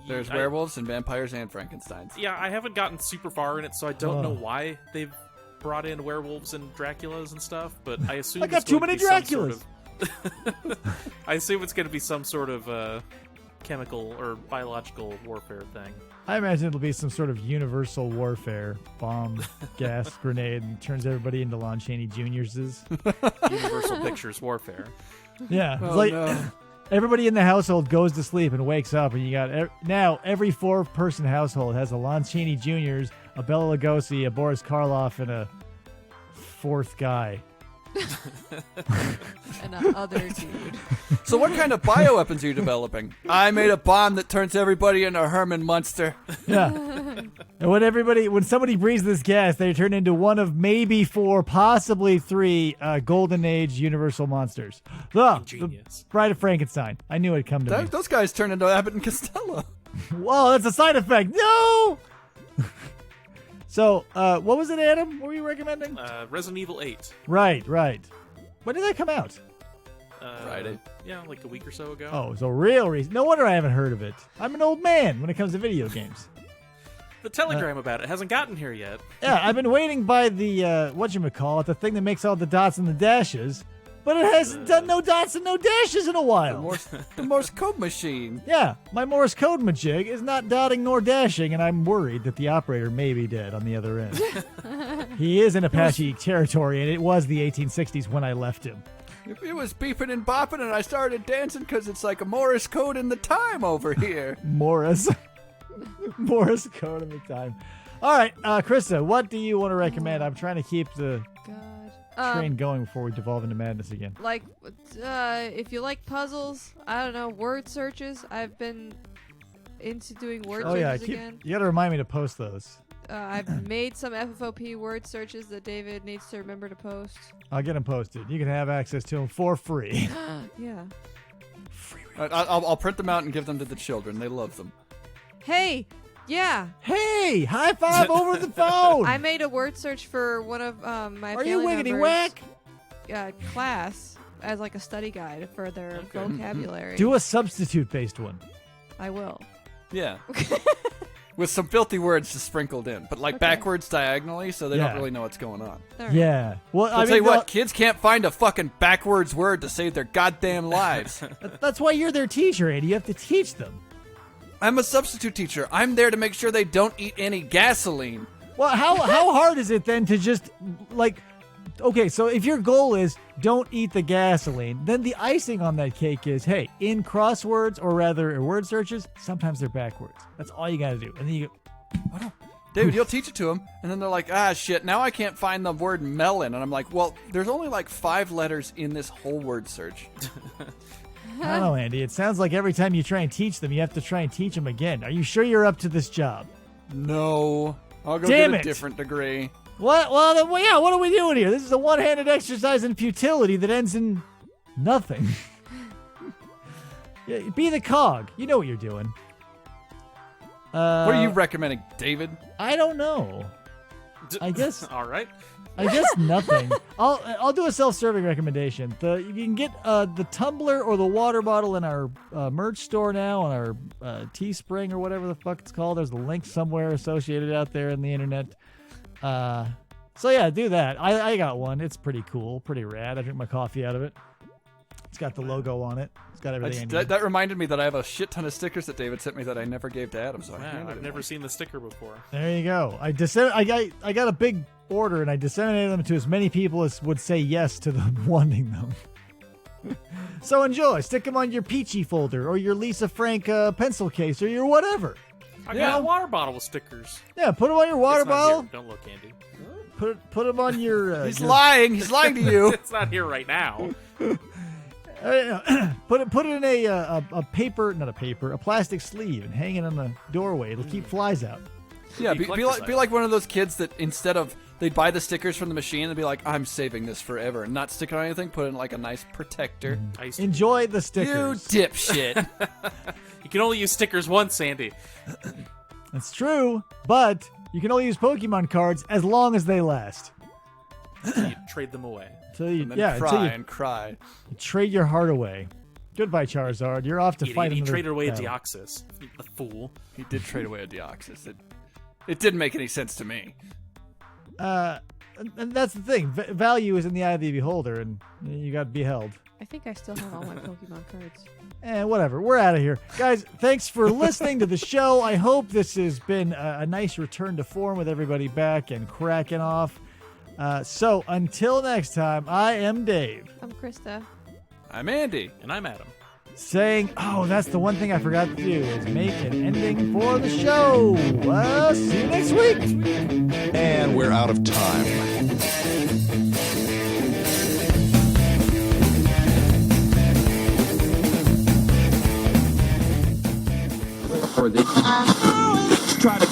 There's werewolves and vampires and Frankensteins. Yeah, I haven't gotten super far in it, so I don't Oh. know why they've brought in werewolves and Draculas and stuff, but I assume I got it's too going many to be some sort Draculas. of- I assume it's going to be some sort of chemical or biological warfare thing. I imagine it'll be some sort of universal warfare bomb, gas, grenade, and turns everybody into Lon Chaney Juniors'. Universal Pictures warfare. Yeah, it's Oh, no. everybody in the household goes to sleep and wakes up, and you got now every 4-person household has a Lon Chaney Jr., a Bela Lugosi, a Boris Karloff, and a 4th guy. And the other dude. So what kind of bioweapons are you developing? I made a bomb that turns everybody into Herman Munster. Yeah. And when somebody breathes this gas, they turn into one of maybe 4, possibly 3 Golden Age Universal monsters. The Genius. Bride of Frankenstein. I knew it'd come to me. Those guys turn into Abbott and Costello. Whoa, that's a side effect. No! So, what was it, Adam? What were you recommending? Resident Evil 8. Right. When did that come out? Friday. Yeah, like a week or so ago. Oh, so real reason. No wonder I haven't heard of it. I'm an old man when it comes to video games. The telegram about it hasn't gotten here yet. Yeah, I've been waiting by the, whatchamacallit, the thing that makes all the dots and the dashes. but it hasn't done no dots and no dashes in a while. The Morse code machine. Yeah, my Morse code majig is not dotting nor dashing, and I'm worried that the operator may be dead on the other end. He is in Apache territory, and it was the 1860s when I left him. It was beeping and bopping, and I started dancing because it's like a Morse code in the time over here. Morse code in the time. All right, Krista, what do you want to recommend? I'm trying to keep the train going before we devolve into madness again. Like, if you like puzzles, I don't know, word searches. I've been into doing word searches again. You got to remind me to post those. I've made some FFOP word searches that David needs to remember to post. I'll get them posted. You can have access to them for free. Yeah. I'll print them out and give them to the children. They love them. Hey, yeah. Hey, high five over the phone. I made a word search for one of my Are you family wiggity members' whack? Class as like a study guide for their vocabulary. Do a substitute-based one. I will. Yeah. With some filthy words just sprinkled in, but like backwards diagonally, so they don't really know what's going on. Right. Yeah. Well, I'll tell you what, kids can't find a fucking backwards word to save their goddamn lives. That's why you're their teacher, Andy. You have to teach them. I'm a substitute teacher. I'm there to make sure they don't eat any gasoline. Well, how hard is it then to just, like, okay, so if your goal is don't eat the gasoline, then the icing on that cake is, hey, in crosswords or rather word searches, sometimes they're backwards. That's all you got to do. And then you go, David, you'll teach it to them, and then they're like, ah, shit, now I can't find the word melon. And I'm like, well, there's only like 5 letters in this whole word search. I don't know, Andy. It sounds like every time you try and teach them, you have to try and teach them again. Are you sure you're up to this job? No. I'll go Damn get it. a different degree. What? Well, then, yeah, what are we doing here? This is a one-handed exercise in futility that ends in nothing. Yeah, be the cog. You know what you're doing. What are you recommending, David? I don't know. I guess. All right. I guess nothing. I'll do a self-serving recommendation. You can get the tumbler or the water bottle in our merch store now on our Teespring or whatever the fuck it's called. There's a link somewhere associated out there in the internet. So yeah, do that. I got one. It's pretty cool, pretty rad. I drink my coffee out of it. It's got the logo on it. It's got everything. That reminded me that I have a shit ton of stickers that David sent me that I never gave to Adam. So I've never seen the sticker before. There you go. I got a big order and I disseminated them to as many people as would say yes to them wanting them. So enjoy. Stick them on your Peachy folder or your Lisa Frank pencil case or your whatever. I got a water bottle with stickers. Yeah, put them on your water It's not bottle. here. Don't look, Andy. Put them on your. He's lying. He's lying to you. It's not here right now. Put it in a paper, not a paper, a plastic sleeve and hang it on the doorway. It'll keep flies out. Yeah, be like one of those kids that instead of they'd buy the stickers from the machine and be like, I'm saving this forever, and not stick it on anything. Put it in like a nice protector. Enjoy the stickers. You dipshit. You can only use stickers once, Andy. That's true, but you can only use Pokemon cards as long as they last. So you trade them away. So you, And then cry. You trade your heart away. Goodbye, Charizard. You're off to fight He another traded away a battle. Deoxys. The fool. He did trade away a Deoxys. It didn't make any sense to me. And that's the thing. Value is in the eye of the beholder, and you got to be held. I think I still have all my Pokemon cards. Whatever. We're out of here. Guys, thanks for listening to the show. I hope this has been a nice return to form with everybody back and cracking off. So until next time, I am Dave. I'm Krista. I'm Andy. And I'm Adam. Saying, that's the one thing I forgot to do is make an ending for the show. See you next week. And we're out of time. Try to